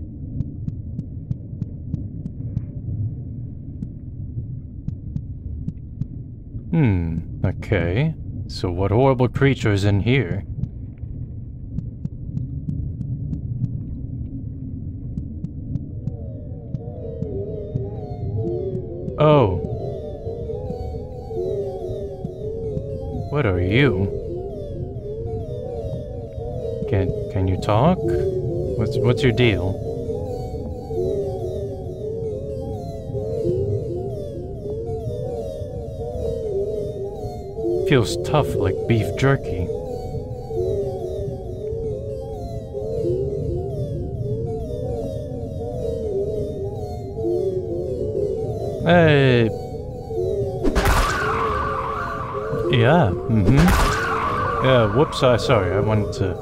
Okay. So what horrible creature is in here? Oh. What are you? Can you talk? What's your deal? Feels tough like beef jerky. Hey. Yeah, Yeah, whoops, sorry, I wanted to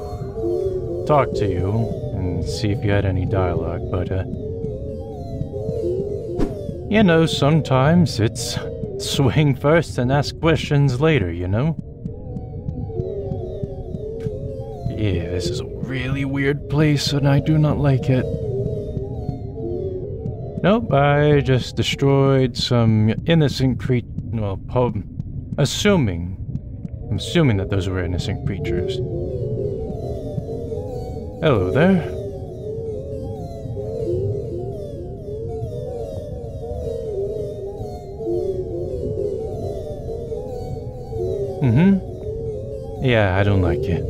talk to you and see if you had any dialogue, but, you know, sometimes it's swing first and ask questions later, you know? Yeah, this is a really weird place and I do not like it. Nope, I just destroyed some innocent well, I'm assuming that those were innocent creatures. Hello there. Yeah, I don't like it.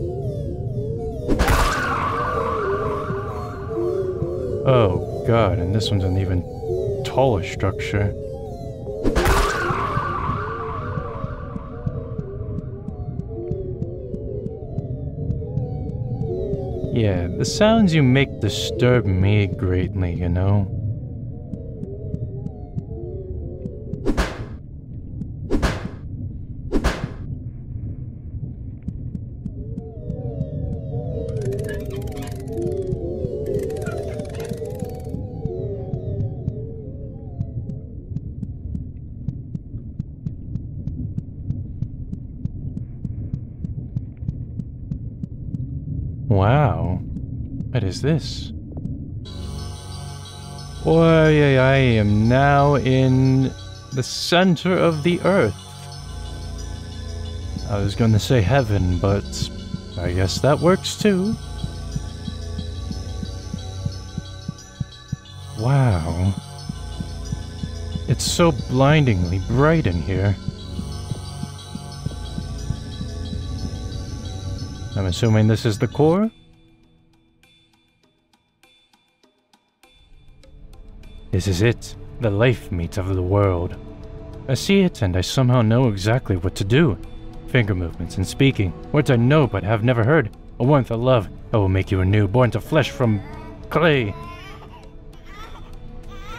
Oh god, and this one's an even taller structure. Yeah, the sounds you make disturb me greatly, you know? Wow. What is this? Boy, I am now in the center of the earth. I was gonna say heaven, but I guess that works too. Wow. It's so blindingly bright in here. I'm assuming this is the core? This is it, the life meat of the world. I see it and I somehow know exactly what to do. Finger movements and speaking, words I know but have never heard. A warmth of love, I will make you anew, born to flesh from clay.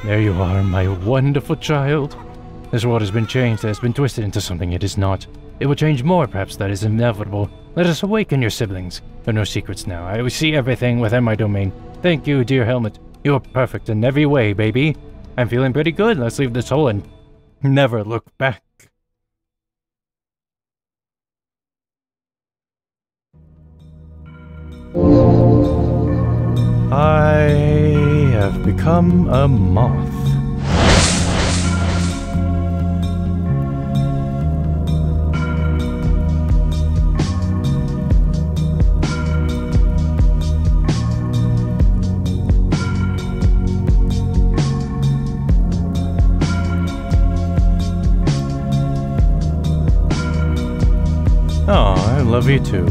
There you are, my wonderful child. This world has been changed, it has been twisted into something it is not. It will change more, perhaps that is inevitable. Let us awaken your siblings. There are no secrets now. I will see everything within my domain. Thank you, dear Helmet. You are perfect in every way, baby. I'm feeling pretty good. Let's leave this hole and never look back. I have become a moth. Oh, I love you too.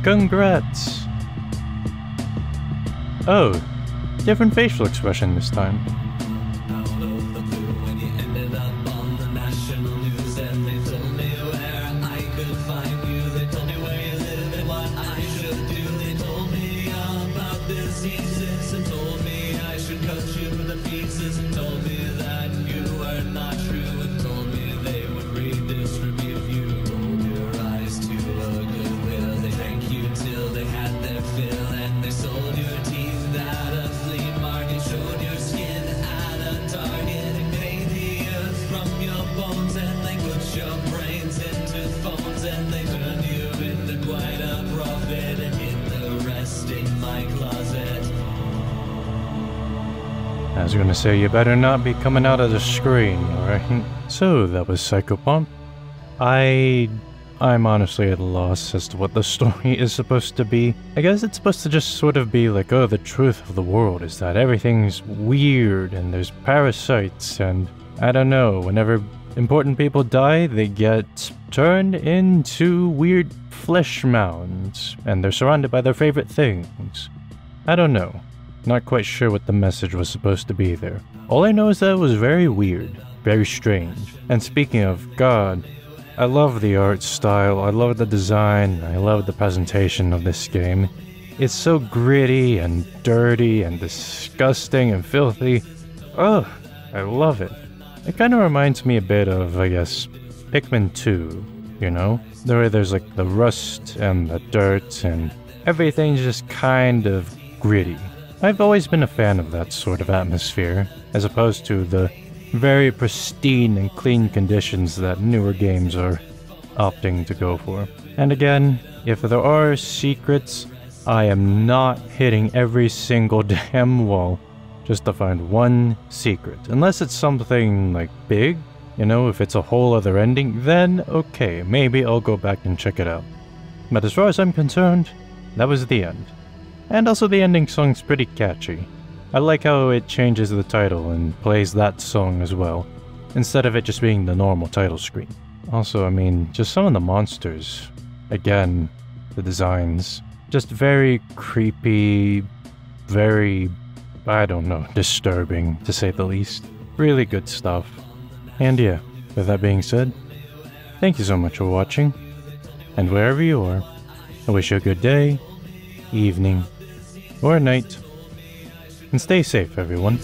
Congrats! Oh, different facial expression this time. I was gonna say, you better not be coming out of the screen, alright? So, that was Psychopomp. I'm honestly at a loss as to what the story is supposed to be. I guess it's supposed to just sort of be like, oh, the truth of the world is that everything's weird and there's parasites and I don't know, whenever important people die, they get turned into weird flesh mounds and they're surrounded by their favorite things. I don't know. Not quite sure what the message was supposed to be there. All I know is that it was very weird, very strange. And speaking of God, I love the art style, I love the design, I love the presentation of this game. It's so gritty and dirty and disgusting and filthy. Ugh, I love it. It kind of reminds me a bit of, I guess, Pikmin 2, you know? The way there's like the rust and the dirt and everything's just kind of gritty. I've always been a fan of that sort of atmosphere, as opposed to the very pristine and clean conditions that newer games are opting to go for. And again, if there are secrets, I am not hitting every single damn wall just to find one secret. Unless it's something like big, you know, if it's a whole other ending, then okay, maybe I'll go back and check it out. But as far as I'm concerned, that was the end. And also the ending song's pretty catchy. I like how it changes the title and plays that song as well, instead of it just being the normal title screen. Also, I mean, just some of the monsters. Again, the designs. Just very creepy, very, I don't know, disturbing, to say the least. Really good stuff. And yeah, with that being said, thank you so much for watching. And wherever you are, I wish you a good day, evening, or night. And stay safe, everyone.